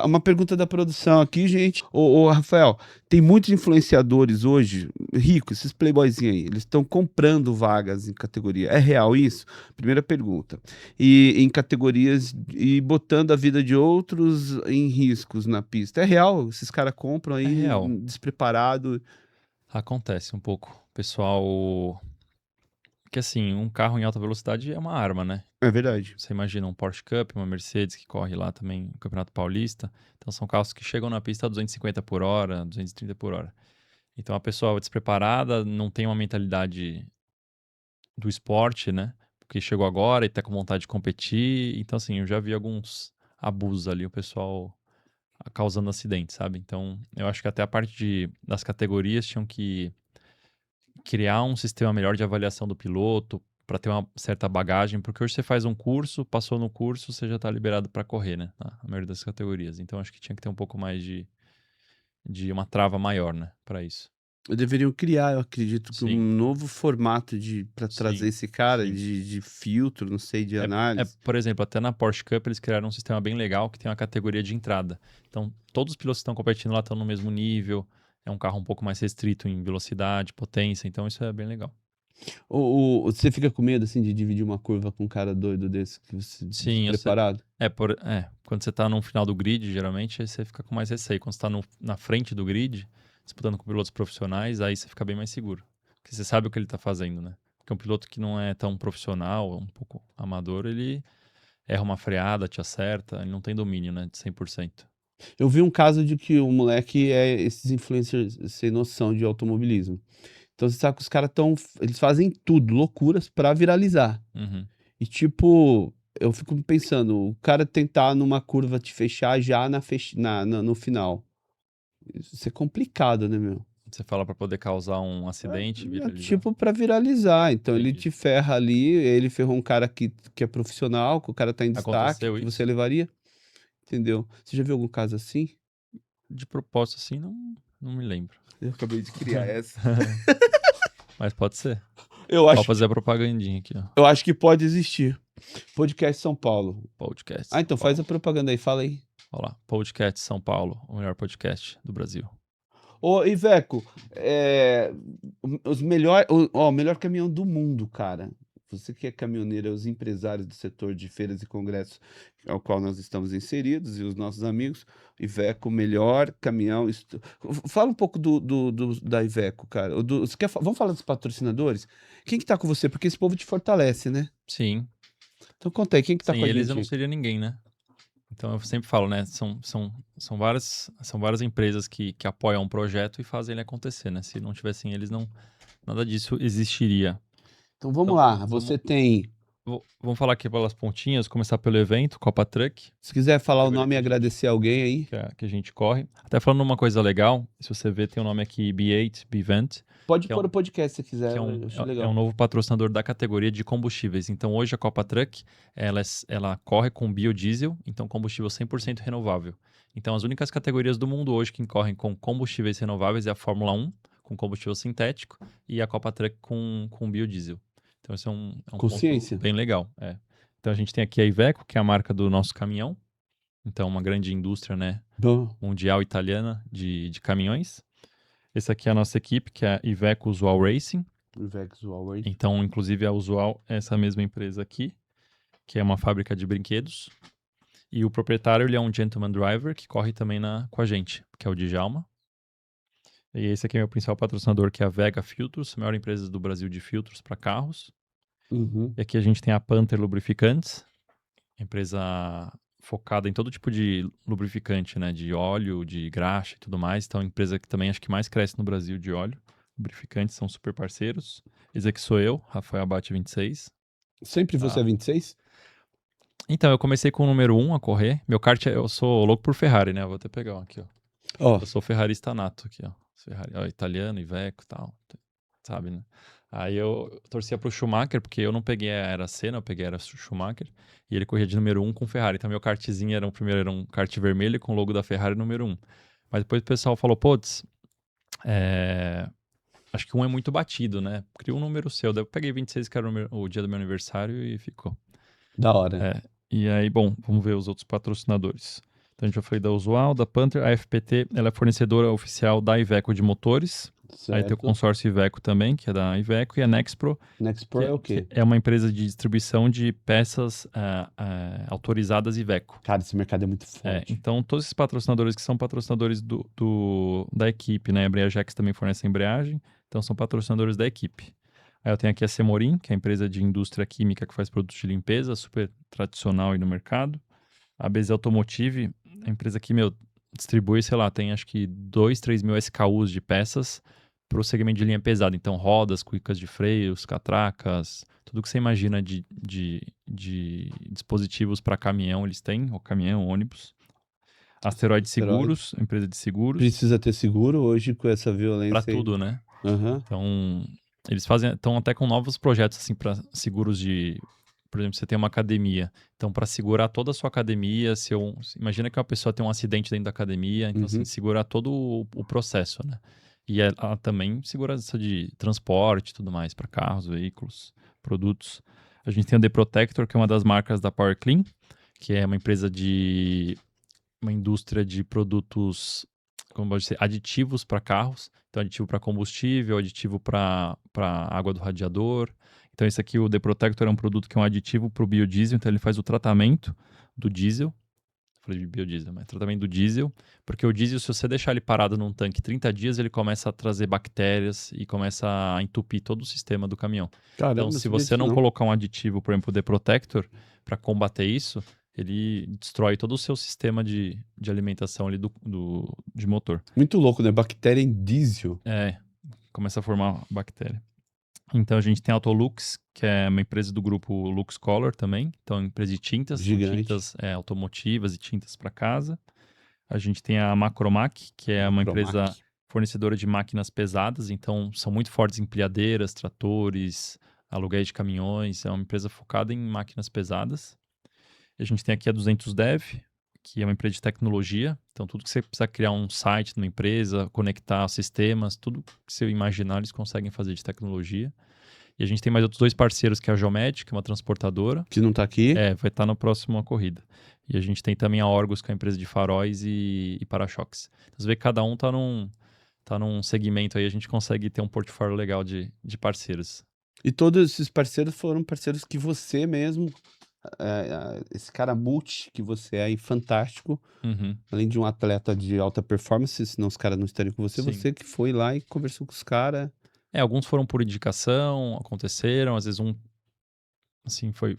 uma pergunta da produção aqui, gente. Rafael, tem muitos influenciadores hoje, ricos, esses playboyzinhos aí, eles estão comprando vagas em categoria. É real isso? Primeira pergunta. E em categorias e botando a vida de outros em riscos na pista. É real? Esses caras compram aí É real. despreparado? Acontece um pouco. Pessoal. Que assim, um carro em alta velocidade é uma arma, né? É verdade. Você imagina um Porsche Cup, uma Mercedes que corre lá também no Campeonato Paulista. Então são carros que chegam na pista a 250 por hora, 230 por hora. Então a pessoa despreparada não tem uma mentalidade do esporte, né? Porque chegou agora e tá com vontade de competir. Então, assim, eu já vi alguns abusos ali, o pessoal causando acidentes, sabe? Então, eu acho que até a parte das categorias tinham que criar um sistema melhor de avaliação do piloto para ter uma certa bagagem, porque hoje você faz um curso, passou no curso, você já está liberado para correr, né? Na maioria das categorias. Então, acho que tinha que ter um pouco mais de uma trava maior, né? Para isso. Deveriam criar, eu acredito, que um Sim, novo formato para trazer sim, esse cara sim. de filtro, não sei, de análise. Por exemplo, até na Porsche Cup eles criaram um sistema bem legal que tem uma categoria de entrada. Então, todos os pilotos que estão competindo lá estão no mesmo nível. É um carro um pouco mais restrito em velocidade, potência. Então, isso é bem legal. Você fica com medo, assim, de dividir uma curva com um cara doido desse, que você Sim, despreparado? quando você tá no final do grid, geralmente, aí você fica com mais receio. Quando você tá na frente do grid, disputando com pilotos profissionais, aí você fica bem mais seguro. Porque você sabe o que ele tá fazendo, né? Porque um piloto que não é tão profissional, um pouco amador, ele erra uma freada, te acerta, ele não tem domínio, né, de 100%. Eu vi um caso de que o moleque é esses influencers sem noção de automobilismo. Então você sabe que os caras eles fazem tudo, loucuras, pra viralizar. Uhum. E tipo, eu fico pensando, o cara tentar numa curva te fechar já no final. Isso é complicado, né, meu? Você fala pra poder causar um acidente, viralizar. Tipo pra viralizar. Então ele Entendi. te ferra ali, ele ferrou um cara que é profissional, que o cara tá em destaque, Aconteceu que isso? você levaria. Entendeu? Você já viu algum caso assim? De propósito, assim, não me lembro. Eu acabei de criar essa. Mas pode ser. Eu Pode acho, fazer a propagandinha aqui, ó. eu acho que pode existir. Podcast São Paulo. Podcast. Ah, então São faz a Paulo. propaganda aí, fala aí. Olha lá. Podcast São Paulo, o melhor podcast do Brasil. Ô, Iveco, o melhor caminhão do mundo, cara. Você que é caminhoneiro, os empresários do setor de feiras e congressos ao qual nós estamos inseridos e os nossos amigos, Iveco, melhor caminhão. Fala um pouco da Iveco, cara. Vamos falar dos patrocinadores? Quem que tá com você? Porque esse povo te fortalece, né? Sim. Então conta aí, quem que tá Sem com a eles gente eu não aí? seria ninguém, né? Então eu sempre falo, né? São várias empresas que apoiam um projeto e fazem ele acontecer, né? Se não tivessem eles, nada disso existiria. Então vamos Então, lá, você tem Vamos falar aqui pelas pontinhas, começar pelo evento, Copa Truck, Se quiser falar o categoria nome e que a gente, agradecer alguém aí, que a gente corre. Até falando uma coisa legal, se você ver, tem o nome aqui B8, Bvent, pode que é pôr um, o podcast se quiser, que eu acho é um legal. novo patrocinador da categoria de combustíveis. Então, hoje a Copa Truck, ela corre com biodiesel, então combustível 100% renovável. Então, as únicas categorias do mundo hoje que correm com combustíveis renováveis é a Fórmula 1, com combustível sintético, e a Copa Truck com biodiesel. Então, esse é um ponto Consciência. bem legal. Então, a gente tem aqui a Iveco, que é a marca do nosso caminhão. Então, uma grande indústria, né, Bom, mundial italiana de caminhões. Esse aqui é a nossa equipe, que é a Iveco Usual Racing. Vex Huawei. Então, inclusive, a Usual é essa mesma empresa aqui, que é uma fábrica de brinquedos. E o proprietário, ele é um gentleman driver, que corre também com a gente, que é o Djalma. E esse aqui é meu principal patrocinador, que é a Vega Filtros, a maior empresa do Brasil de filtros para carros. Uhum. E aqui a gente tem a Panther Lubrificantes, empresa focada em todo tipo de lubrificante, né? De óleo, de graxa e tudo mais. Então, é uma empresa que também acho que mais cresce no Brasil de óleo. Lubrificantes são super parceiros. Esse aqui sou eu, Rafael Abate 26. Sempre você é Ah. 26? Então, eu comecei com o número 1 a correr. Meu kart, eu sou louco por Ferrari, né? Eu vou até pegar um aqui, ó. Ó, Eu sou ferrarista nato aqui, ó. Ferrari, ó, italiano, Iveco e tal. Sabe, né? Aí eu torcia pro Schumacher, porque eu não peguei a Era Senna, eu peguei a Era Schumacher. E ele corria de número 1 com Ferrari. Então, meu kartzinho era primeiro era um kart vermelho com o logo da Ferrari número 1. Mas depois o pessoal falou, putz, acho que um é muito batido, né? Cria um número seu. Daí eu peguei 26, que era o dia do meu aniversário, e ficou. da hora. E aí, bom, vamos ver os outros patrocinadores. Então, a gente já foi da Usual, da Panther. A FPT, ela é fornecedora oficial da Iveco de motores. Aí tem o Certo. consórcio Iveco também, que é da Iveco. E a Nexpro, Next Pro é o que quê? é uma empresa de distribuição de peças autorizadas Iveco. Cara, esse mercado é muito forte. Então, todos esses patrocinadores que são patrocinadores da equipe, né? A Embreajex também fornece a embreagem, então são patrocinadores da equipe. Aí eu tenho aqui a Semorim, que é a empresa de indústria química que faz produtos de limpeza, super tradicional aí no mercado. A BZ Automotive, a empresa que, distribui, sei lá, tem acho que 2, 3 mil SKUs de peças para o segmento de linha pesada. Então, rodas, cuicas de freios, catracas, tudo que você imagina de dispositivos para caminhão, eles têm, ou caminhão, ônibus. Asteroide Asteroide. Seguros, empresa de seguros, Precisa ter seguro hoje com essa para violência aí. tudo, né? Aham. Então, eles estão até com novos projetos assim para seguros de, por exemplo, você tem uma academia. Então, para segurar toda a sua academia, imagina que uma pessoa tem um acidente dentro da academia, então assim, Uhum. segurar todo o processo, né? E ela também segurança de transporte e tudo mais para carros, veículos, produtos. A gente tem o The Protector, que é uma das marcas da Power Clean, que é uma empresa uma indústria de produtos, como pode ser, aditivos para carros. Então, aditivo para combustível, aditivo para água do radiador. Então, esse aqui, o The Protector, é um produto que é um aditivo para o biodiesel. Então, ele faz o tratamento do diesel. Falei de biodiesel, mas tratamento do diesel. Porque o diesel, se você deixar ele parado num tanque 30 dias, ele começa a trazer bactérias e começa a entupir todo o sistema do caminhão. Caramba, Então, não se sabia você disso não não. colocar um aditivo, por exemplo, o The Protector, para combater isso, ele destrói todo o seu sistema de alimentação ali de motor. Muito louco, né? Bactéria em diesel. Começa a formar bactéria. Então a gente tem a Autolux, que é uma empresa do grupo Lux Color também. Então, é uma empresa de tintas, são Gigante. tintas automotivas e tintas para casa. A gente tem a Macromac, que é uma empresa Macromac. fornecedora de máquinas pesadas. Então, são muito fortes em empilhadeiras, tratores, aluguéis de caminhões. É uma empresa focada em máquinas pesadas. A gente tem aqui a 200 Dev, que é uma empresa de tecnologia. Então, tudo que você precisa criar um site numa empresa, conectar sistemas, tudo que você imaginar, eles conseguem fazer de tecnologia. E a gente tem mais outros dois parceiros, que é a Geomed, que é uma transportadora. Que não tá aqui. Vai estar na próxima corrida. E a gente tem também a Orgus, que é a empresa de faróis e para-choques. Então, você vê que cada um tá num segmento aí, a gente consegue ter um portfólio legal de parceiros. E todos esses parceiros foram parceiros que você mesmo, esse cara multi que você é, e fantástico, Uhum. além de um atleta de alta performance, senão os caras não estariam com você, Sim. você que foi lá e conversou com os caras. Alguns foram por indicação, aconteceram, às vezes assim, foi...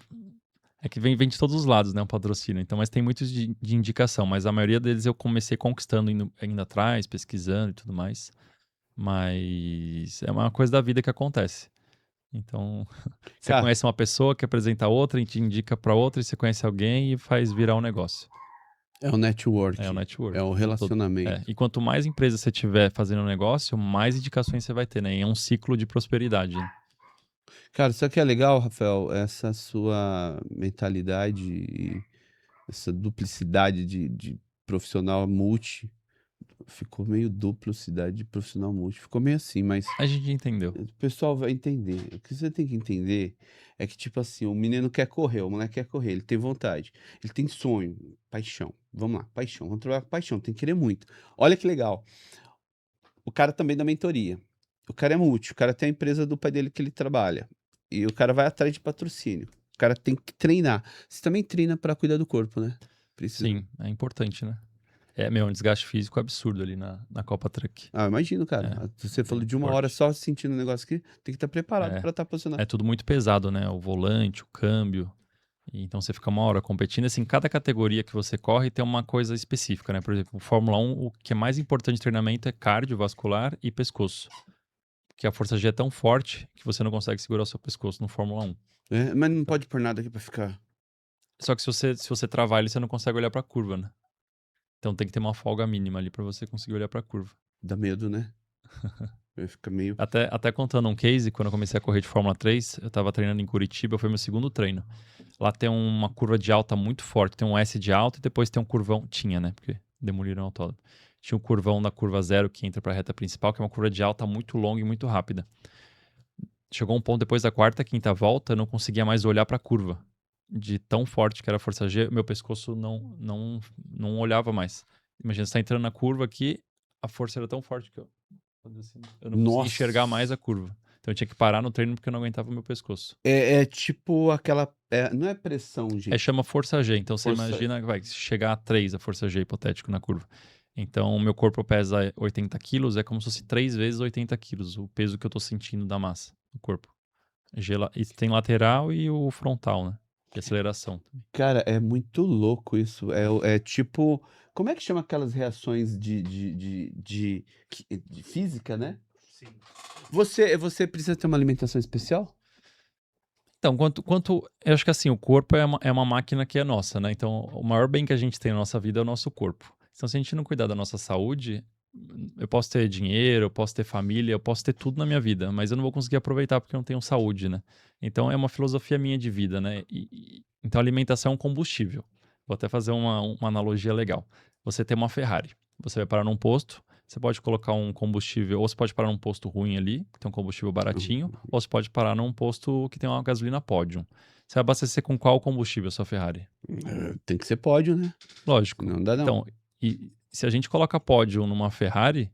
É que vem de todos os lados, né, um patrocínio. Então, mas tem muitos de indicação, mas a maioria deles eu comecei conquistando, indo atrás, pesquisando e tudo mais. Mas é uma coisa da vida que acontece. Então, você Cara, conhece uma pessoa que apresenta outra, e te indica para outra, e você conhece alguém e faz virar um negócio. é o É o network, é network. o Todo. relacionamento. E quanto mais empresas você tiver fazendo um negócio, mais indicações você vai ter, né? E é um ciclo de prosperidade, né? Cara, sabe o que é legal, Rafael? Essa sua mentalidade, e essa duplicidade de profissional multi. Ficou meio duplocidade de profissional multi. Ficou meio assim, mas A gente entendeu. o pessoal vai entender. O que você tem que entender é que, tipo assim, o menino quer correr, o moleque quer correr, ele tem vontade, ele tem sonho, paixão. Vamos lá, paixão. Vamos trabalhar com paixão, tem que querer muito. Olha que legal. O cara também dá mentoria. O cara é multi, o cara tem a empresa do pai dele que ele trabalha. E o cara vai atrás de patrocínio. O cara tem que treinar. Você também treina para cuidar do corpo, né? Precisa. Sim, é importante, né? Um desgaste físico absurdo ali na Copa Truck. Ah, imagino, cara. É, Você falou bem de 1 hora forte. só sentindo o negócio aqui, tem que estar preparado É, para estar posicionado. é tudo muito pesado, né? O volante, o câmbio. E então você fica 1 hora competindo. Assim, cada categoria que você corre tem uma coisa específica, né? Por exemplo, o Fórmula 1, o que é mais importante de treinamento é cardiovascular e pescoço. Porque a força G é tão forte que você não consegue segurar o seu pescoço no Fórmula 1. É, mas não pode pôr nada aqui para ficar. Só que se você travar ele, você não consegue olhar pra curva, né? Então tem que ter uma folga mínima ali pra você conseguir olhar pra curva. Dá medo, né? Fica meio. Até contando um case, quando eu comecei a correr de Fórmula 3, eu tava treinando em Curitiba, foi meu segundo treino. Lá tem uma curva de alta muito forte, tem um S de alta e depois tem um curvão, tinha, né? Porque demoliram o autódromo. Tinha um curvão na curva 0 que entra pra reta principal, que é uma curva de alta muito longa e muito rápida. Chegou um ponto depois da quarta, quinta volta, eu não conseguia mais olhar pra curva. De tão forte que era a força G, meu pescoço não olhava mais. Imagina, você tá entrando na curva aqui, a força era tão forte que eu não conseguia enxergar mais Nossa! a curva. Então eu tinha que parar no treino porque eu não aguentava o meu pescoço. É tipo aquela. Não é pressão, Aí gente. chama força G. Então você Força. imagina que vai chegar a 3 a força G hipotético na curva. Então o meu corpo pesa 80 quilos, é como se fosse 3 vezes 80 quilos, o peso que eu tô sentindo da massa no corpo. E tem lateral e o frontal, né? E aceleração também. Cara, é muito louco isso. É tipo. Como é que chama aquelas reações de física, né? Sim. Você precisa ter uma alimentação especial? Então, eu acho que assim, o corpo é uma máquina que é nossa, né? Então, o maior bem que a gente tem na nossa vida é o nosso corpo. Então, se a gente não cuidar da nossa saúde, eu posso ter dinheiro, eu posso ter família, eu posso ter tudo na minha vida, mas eu não vou conseguir aproveitar porque eu não tenho saúde, né? Então, é uma filosofia minha de vida, né? Então, a alimentação é um combustível. Vou até fazer uma analogia legal. Você tem uma Ferrari, você vai parar num posto, você pode colocar um combustível, ou você pode parar num posto ruim ali, que tem um combustível baratinho, ou você pode parar num posto que tem uma gasolina Podium. Você vai abastecer com qual combustível a sua Ferrari? Tem que ser pódio, né? Lógico. Não dá, não. Então, e se a gente coloca Podium numa Ferrari,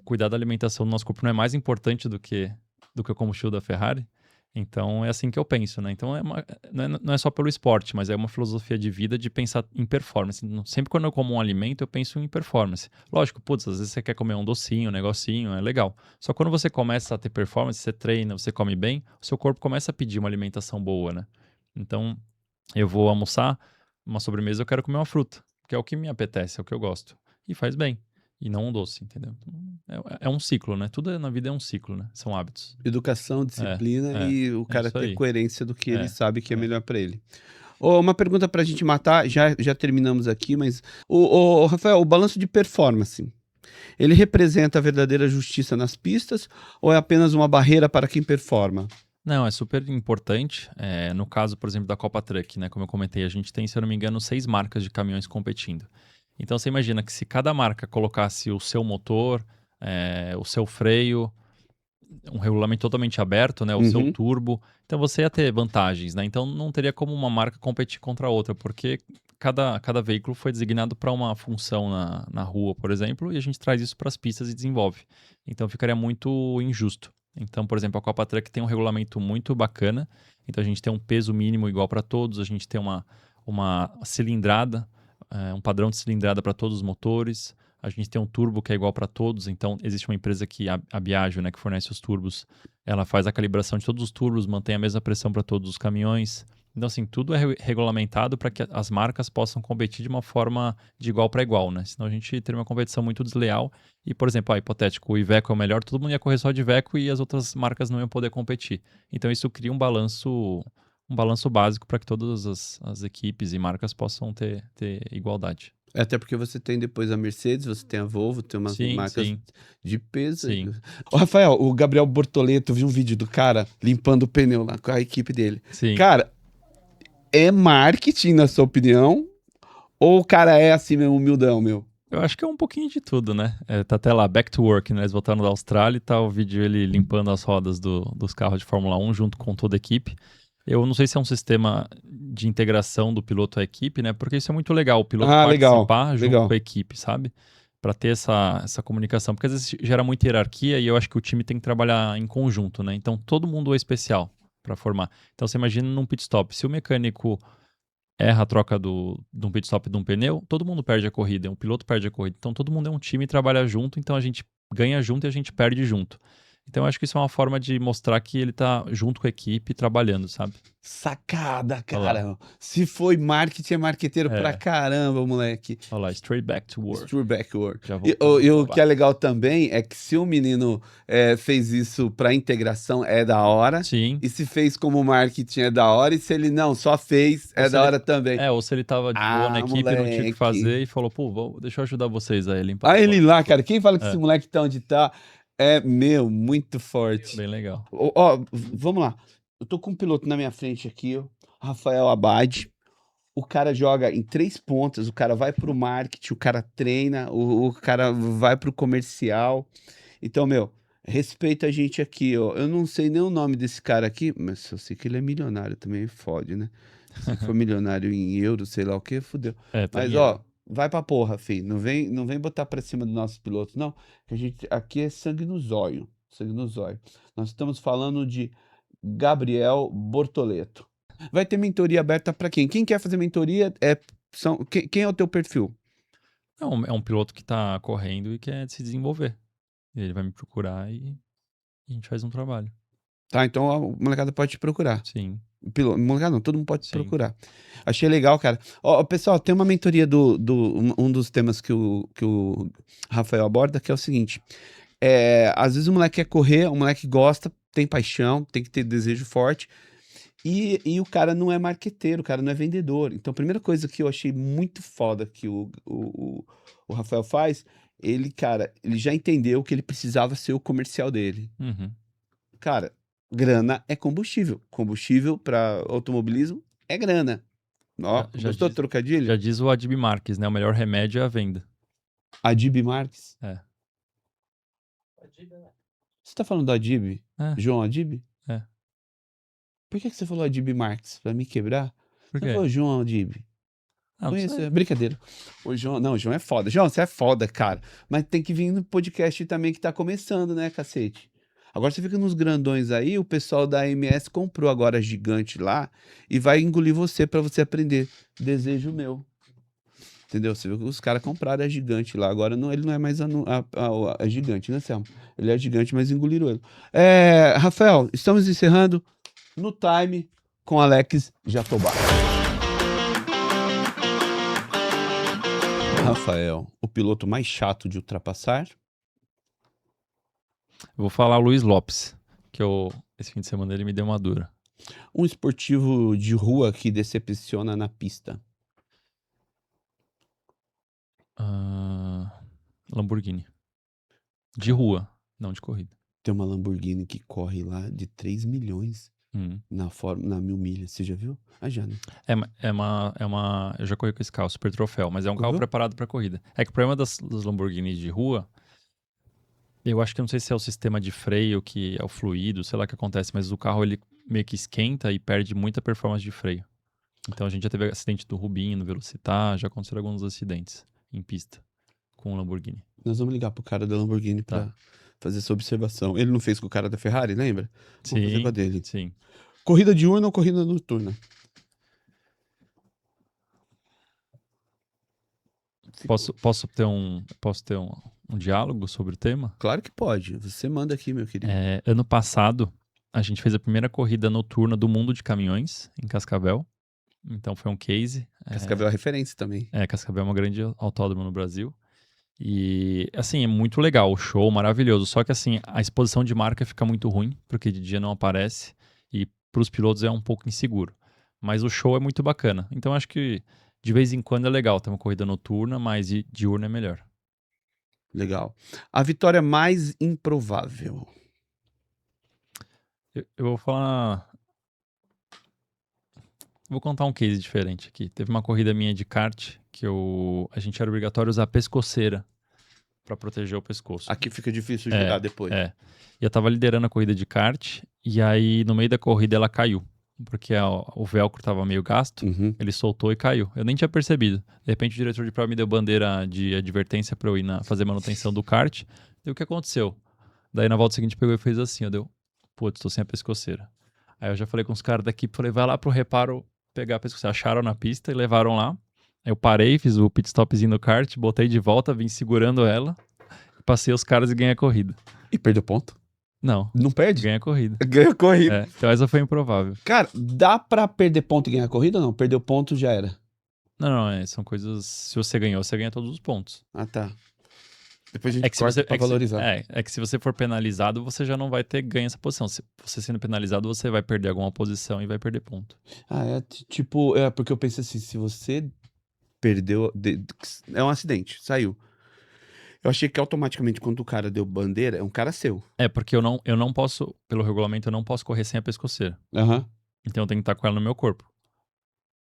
cuidar da alimentação do nosso corpo não é mais importante do que o combustível da Ferrari? Então é assim que eu penso, né? Então não é só pelo esporte, mas é uma filosofia de vida de pensar em performance. Sempre quando eu como um alimento, eu penso em performance. Lógico, putz, às vezes você quer comer um docinho, um negocinho, é legal. Só quando você começa a ter performance, você treina, você come bem, o seu corpo começa a pedir uma alimentação boa, né? Então, eu vou almoçar, uma sobremesa, eu quero comer uma fruta, que é o que me apetece, é o que eu gosto. E faz bem. E não um doce, entendeu? Então, é um ciclo, né? Tudo na vida é um ciclo, né? São hábitos. Educação, disciplina É, e o é cara isso ter aí. coerência do que ele sabe que é é. melhor pra ele. Ô, uma pergunta pra gente matar, já terminamos aqui, mas o Rafael, o balanço de performance, ele representa a verdadeira justiça nas pistas ou é apenas uma barreira para quem performa? Não, é super importante. No caso, por exemplo, da Copa Truck, né? Como eu comentei, a gente tem, se eu não me engano, 6 marcas de caminhões competindo. Então você imagina que se cada marca colocasse o seu motor, o seu freio, um regulamento totalmente aberto, né? O seu Uhum. turbo, então você ia ter vantagens, né? Então não teria como uma marca competir contra a outra, porque cada veículo foi designado para uma função na rua, por exemplo, e a gente traz isso para as pistas e desenvolve. Então ficaria muito injusto. Então, por exemplo, a Copa Truck tem um regulamento muito bacana. Então a gente tem um peso mínimo igual para todos, a gente tem uma cilindrada, um padrão de cilindrada para todos os motores. A gente tem um turbo que é igual para todos, então existe uma empresa que, a Biagio, né, que fornece os turbos, ela faz a calibração de todos os turbos, mantém a mesma pressão para todos os caminhões. Então, assim, tudo é regulamentado para que as marcas possam competir de uma forma de igual para igual, né? Senão a gente teria uma competição muito desleal. E, por exemplo, hipotético, o Iveco é o melhor, todo mundo ia correr só de Iveco e as outras marcas não iam poder competir. Então, isso cria um balanço básico para que todas as equipes e marcas possam ter igualdade. Até porque você tem depois a Mercedes, você tem a Volvo, tem umas Sim, marcas sim, de peso. sim, Ô, Rafael, o Gabriel Bortoleto, eu vi um vídeo do cara limpando o pneu lá com a equipe dele. sim. Cara, é marketing, na sua opinião? Ou o cara é assim mesmo, humildão, meu? Eu acho que é um pouquinho de tudo, né? Tá até lá, Back to Work, né? Eles voltaram da Austrália e tá o vídeo ele limpando as rodas dos carros de Fórmula 1 junto com toda a equipe. Eu não sei se é um sistema de integração do piloto à equipe, né? Porque isso é muito legal, o piloto Ah, legal, participar junto legal. com a equipe, sabe? Pra ter essa comunicação. Porque às vezes gera muita hierarquia e eu acho que o time tem que trabalhar em conjunto, né? Então todo mundo é especial pra formar. Então você imagina num pit stop, se o mecânico erra a troca de um pit stop de um pneu, todo mundo perde a corrida, o piloto perde a corrida. Então todo mundo é um time e trabalha junto, então a gente ganha junto e a gente perde junto. Então eu acho que isso é uma forma de mostrar que ele tá junto com a equipe trabalhando, sabe? Sacada, Olha lá. cara. Se foi marketing, é marqueteiro pra É, caramba, moleque. olha lá, straight back to work. Screw backward. Já E, voltando e ao o que é trabalho. legal também é que se o menino fez isso pra integração, é da hora. Sim. E se fez como marketing, é da hora. E se ele não, só fez, Ou é se da ele- hora também. ou se ele tava de boa na Ah, equipe, não tinha o que moleque. fazer e falou, pô, deixa eu ajudar vocês aí a limpar Ah, as ele rodas. lá, cara. Quem fala que esse É, moleque tá onde tá é, meu, muito forte. bem legal. Ó, vamos lá. Eu tô com um piloto na minha frente aqui, ó, Rafael Abad. O cara joga em 3 pontas, o cara vai pro marketing, o cara treina, o cara vai pro comercial. Então, meu, respeita a gente aqui, ó. Eu não sei nem o nome desse cara aqui, mas eu sei que ele é milionário também, fode, né? Se for milionário em euros, sei lá o que, fudeu. Tá Mas, em ó, euro. vai pra porra, filho. Não vem botar pra cima dos nossos pilotos, não. Que a gente aqui é sangue no zóio. Sangue no zóio. Nós estamos falando de Gabriel Bortoleto. Vai ter mentoria aberta pra quem? Quem quer fazer mentoria quem é o teu perfil? É um piloto que tá correndo e quer se desenvolver. Ele vai me procurar e a gente faz um trabalho. Tá, então a molecada pode te procurar. Sim, Molecada não, todo mundo pode te sim. procurar. Achei legal, cara. Ó, pessoal, tem uma mentoria um dos temas que o Rafael aborda, que é o seguinte. Às vezes o moleque quer correr, o moleque gosta, tem paixão, tem que ter desejo forte, e o cara não é marqueteiro, o cara não é vendedor. Então, a primeira coisa que eu achei muito foda que o Rafael faz, ele, cara, ele já entendeu que ele precisava ser o comercial dele. Uhum. Cara, grana é combustível. Combustível para automobilismo é grana. Ó, Já gostou do diz, trocadilho? já diz o Adib Marques, né? O melhor remédio é a venda. Adib Marques. É. Você tá falando do Adib? É, João Adib? é. Por que você falou Adib Marques? Pra me quebrar? Por Você quê? falou João Adib. Ah, não Conheço, sei. é brincadeira. O João, não, o João é foda. João, você é foda, cara. Mas tem que vir no podcast também que tá começando, né, cacete? Agora você fica nos grandões aí, o pessoal da AMS comprou agora a gigante lá e vai engolir você pra você aprender. Desejo meu. Entendeu? Você viu que os caras compraram a gigante lá. Agora não, ele não é mais a gigante, né, Selma? Ele é gigante, mas engoliram ele. Rafael, estamos encerrando no time com Alex Jatobá. Rafael, o piloto mais chato de ultrapassar. Eu vou falar o Luiz Lopes, que esse fim de semana ele me deu uma dura. Um esportivo de rua que decepciona na pista. Lamborghini. De rua, não de corrida. Tem uma Lamborghini que corre lá de 3 milhões na 1000 milhas. Você já viu? Ah, já, né? Eu já corri com esse carro, Super Troféu, mas é um carro Correu? preparado para corrida. É que o problema das Lamborghini de rua, eu acho que não sei se é o sistema de freio, que é o fluido, sei lá o que acontece, mas o carro ele meio que esquenta e perde muita performance de freio. Então a gente já teve acidente do Rubinho, no Velocitar, já aconteceram alguns acidentes em pista com o Lamborghini. Nós vamos ligar pro cara da Lamborghini Tá. pra fazer essa observação. Ele não fez com o cara da Ferrari, lembra? Vamos fazer com a dele. Sim. Corrida diurna ou corrida noturna? Posso ter um diálogo sobre o tema? Claro que pode. Você manda aqui, meu querido. Ano passado, A gente fez a primeira corrida noturna do mundo de caminhões em Cascavel. Então foi um case. Cascavel é referência também. Cascavel é uma grande autódromo no Brasil. E, assim, é muito legal, o show maravilhoso. Só que, assim, a exposição de marca fica muito ruim, porque de dia não aparece. E pros pilotos é um pouco inseguro. Mas o show é muito bacana. Então acho que de vez em quando é legal ter uma corrida noturna, mas diurna é melhor. Legal. A vitória mais improvável. Eu vou falar. Vou contar um case diferente aqui. Teve uma corrida minha de kart que a gente era obrigatório usar pescoceira para proteger o pescoço. Aqui fica difícil girar depois. E eu tava liderando a corrida de kart e aí no meio da corrida ela caiu. Porque o velcro tava meio gasto, Uhum. ele soltou e caiu. Eu nem tinha percebido. De repente o diretor de prova me deu bandeira de advertência para eu ir fazer manutenção do kart. E o que aconteceu? Daí na volta seguinte pegou e fez assim, putz, tô sem a pescoceira. Aí eu já falei com os caras da equipe, falei, vai lá pro reparo pegar a pescoceira. Acharam na pista e levaram lá. Aí eu parei, fiz o pit stopzinho no kart, botei de volta, vim segurando ela, passei os caras e ganhei a corrida. E perdeu ponto? Não. Não perde? Ganha a corrida. Ganha a corrida. Então essa foi improvável. Cara, dá pra perder ponto e ganhar a corrida ou não? Perdeu ponto, já era. Não, são coisas... Se você ganhou, você ganha todos os pontos. Ah, tá. Depois a gente corta pra valorizar. É que se você for penalizado, você já não vai ter ganho essa posição. Se você sendo penalizado, você vai perder alguma posição e vai perder ponto. Ah, tipo... porque eu pensei assim, se você perdeu... é um acidente, saiu. Eu achei que automaticamente, quando o cara deu bandeira, é um cara seu. Porque eu não posso, pelo regulamento, eu não posso correr sem a pescoceira. Aham. Então eu tenho que estar com ela no meu corpo.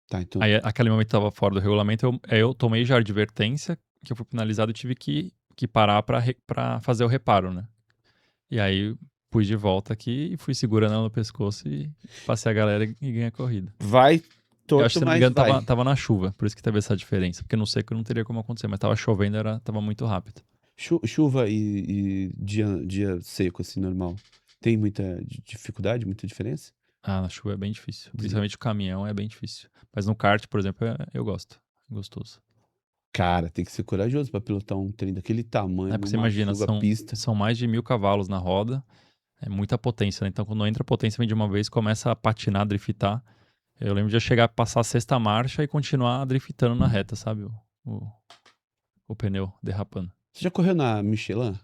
Tá, então... Aí, aquele momento que tava fora do regulamento, eu tomei já a advertência que eu fui penalizado e tive que parar pra fazer o reparo, né? E aí, pus de volta aqui e fui segurando ela no pescoço e passei a galera e ganhei a corrida. Vai Eu acho torto, que, se não me mas engano, vai. tava na chuva, por isso que teve essa diferença. Porque no seco não teria como acontecer, mas tava chovendo, tava muito rápido. Chuva e dia seco, assim, normal. Tem muita dificuldade, muita diferença? Ah, na chuva é bem difícil. Principalmente o caminhão é bem difícil. Mas no kart, por exemplo, eu gosto. É gostoso. Cara, tem que ser corajoso pra pilotar um trem daquele tamanho, Porque você numa imagina, chuva, pista. são mais de 1000 cavalos na roda. É muita potência, né? Então, quando entra a potência, vem de uma vez, começa a patinar, driftar. Eu lembro de eu chegar a passar a sexta marcha e continuar driftando na reta, sabe? O pneu derrapando. Você já correu na Michelin?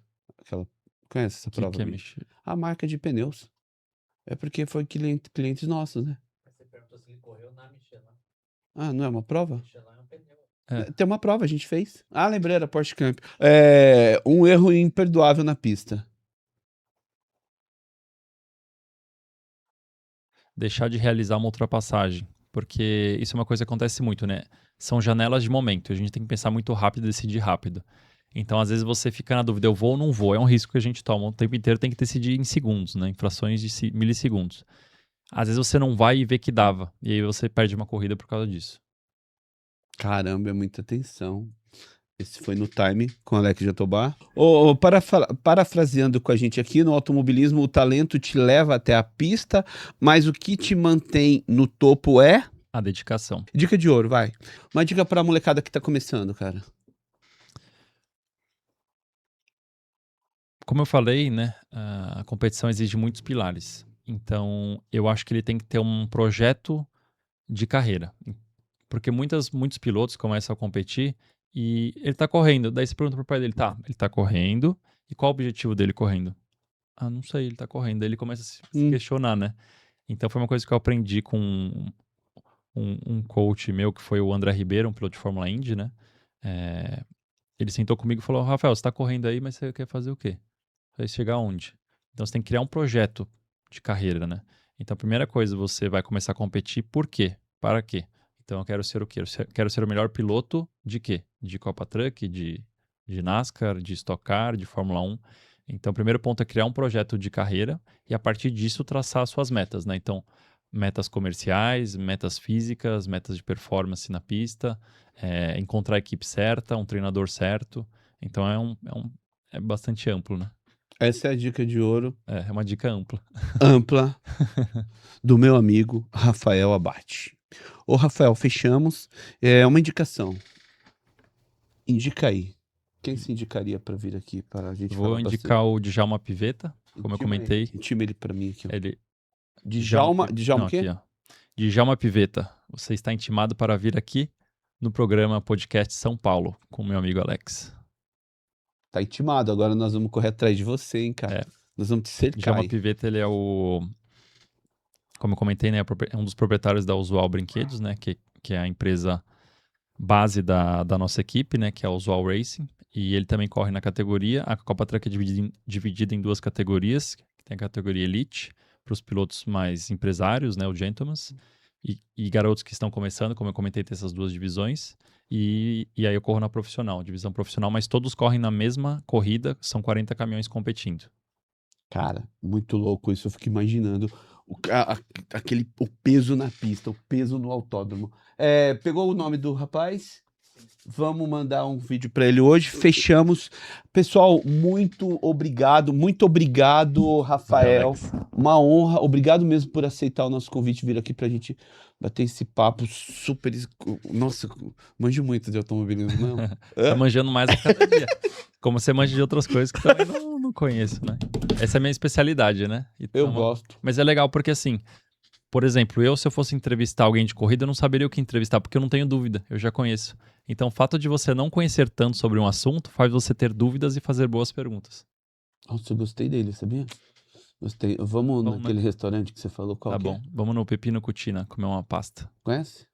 Conhece essa prova? Que é Bicho? A marca de pneus. É porque foi clientes nossos, né? Você perguntou se ele correu na Michelin. Ah, não é uma prova? Michelin é um pneu. Tem uma prova, a gente fez. Ah, lembrei, era Porsche Camp. Um erro imperdoável na pista. Deixar de realizar uma ultrapassagem. Porque isso é uma coisa que acontece muito, né? São janelas de momento. A gente tem que pensar muito rápido e decidir rápido. Então, às vezes, você fica na dúvida, eu vou ou não vou? É um risco que a gente toma. O tempo inteiro tem que decidir em segundos, né? Em frações de milissegundos. Às vezes você não vai e vê que dava. E aí você perde uma corrida por causa disso. Caramba, é muita atenção. Esse foi no Time com Alex Jatobá. Parafraseando com a gente aqui, no automobilismo o talento te leva até a pista, mas o que te mantém no topo é... A dedicação. Dica de ouro, vai. Uma dica pra molecada que tá começando, cara. Como eu falei, né, a competição exige muitos pilares. Então, eu acho que ele tem que ter um projeto de carreira. Porque muitos pilotos começam a competir e ele tá correndo. Daí você pergunta pro pai dele, ele tá correndo. E qual o objetivo dele correndo? Ah, não sei, ele tá correndo. Daí ele começa a se questionar, né? Então, foi uma coisa que eu aprendi com um coach meu, que foi o André Ribeiro, um piloto de Fórmula Indy, né? Ele sentou comigo e falou, Rafael, você tá correndo aí, mas você quer fazer o quê? Vai chegar aonde? Então você tem que criar um projeto de carreira, né? Então a primeira coisa, você vai começar a competir por quê? Para quê? Então eu quero ser o quê? Eu quero ser o melhor piloto de quê? De Copa Truck, de NASCAR, de Stock Car, de Fórmula 1. Então o primeiro ponto é criar um projeto de carreira e a partir disso traçar as suas metas, né? Então metas comerciais, metas físicas, metas de performance na pista, encontrar a equipe certa, um treinador certo. Então é bastante amplo, né? Essa é a dica de ouro. É uma dica ampla. Ampla do meu amigo Rafael Abate. Ô, Rafael, fechamos. Uma indicação. Indica aí. Quem se indicaria para vir aqui para a gente falar Vou indicar o Djalma Pivetta, como eu Intima comentei, ele. Intima ele pra mim aqui, ó. ele... Djalma Não, o quê? aqui, ó. Djalma Piveta, você está intimado para vir aqui no programa Podcast São Paulo, com o meu amigo Alex. Tá intimado, agora nós vamos correr atrás de você, hein, cara. É. Nós vamos te cercar, Djalma hein? Piveta, ele é o... Como eu comentei, né, é um dos proprietários da Usual Brinquedos, né, que é a empresa base da nossa equipe, né, que é a Usual Racing. E ele também corre na categoria. A Copa Truck é dividida em duas categorias. Tem a categoria Elite, para os pilotos mais empresários, né, o Gentlemans, e garotos que estão começando, como eu comentei, tem essas duas divisões. E aí eu corro na profissional, divisão profissional, mas todos correm na mesma corrida, são 40 caminhões competindo. Cara, muito louco isso. Eu fico imaginando o peso na pista, o peso no autódromo. Pegou o nome do rapaz? Vamos mandar um vídeo para ele hoje. Fechamos. Pessoal, muito obrigado, Rafael. Alex. Uma honra. Obrigado mesmo por aceitar o nosso convite e vir aqui pra gente bater esse papo super. Nossa, manjo muito de automobilismo, não? Tá manjando mais a cada dia. Como você manja de outras coisas que também não conheço, né? Essa é a minha especialidade, né? Eu gosto. Mas é legal porque, assim, por exemplo, se eu fosse entrevistar alguém de corrida, eu não saberia o que entrevistar, porque eu não tenho dúvida, eu já conheço. Então, o fato de você não conhecer tanto sobre um assunto faz você ter dúvidas e fazer boas perguntas. Nossa, eu gostei dele, sabia? Gostei. Vamos Vamos, naquele restaurante que você falou, qual Tá que é? bom, vamos no Pepino Cucina comer uma pasta. Conhece?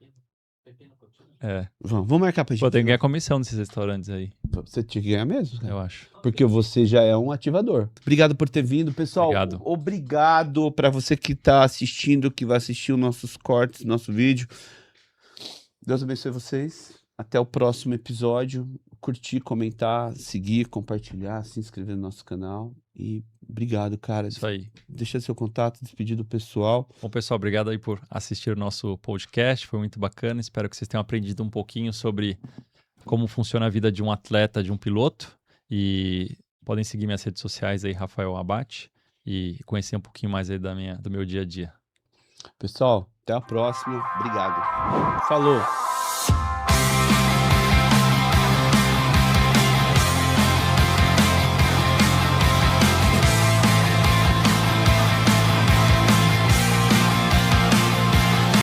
Pepino Coutinho. É. Vamos marcar pra gente. Pô, tem que ganhar comissão nesses restaurantes aí, Você tinha que ganhar mesmo, cara. eu acho. Porque você já é um ativador. Obrigado por ter vindo, pessoal. Obrigado. Obrigado para você que tá assistindo, que vai assistir os nossos cortes, nosso vídeo. Deus abençoe vocês. Até o próximo episódio. Curtir, comentar, seguir, compartilhar, se inscrever no nosso canal. E obrigado, cara. Isso aí. Deixa seu contato, despedir do pessoal. Bom, pessoal, obrigado aí por assistir o nosso podcast. Foi muito bacana. Espero que vocês tenham aprendido um pouquinho sobre como funciona a vida de um atleta, de um piloto. E podem seguir minhas redes sociais aí, Rafael Abate, e conhecer um pouquinho mais aí do meu dia a dia. Pessoal, até a próxima. Obrigado. Falou.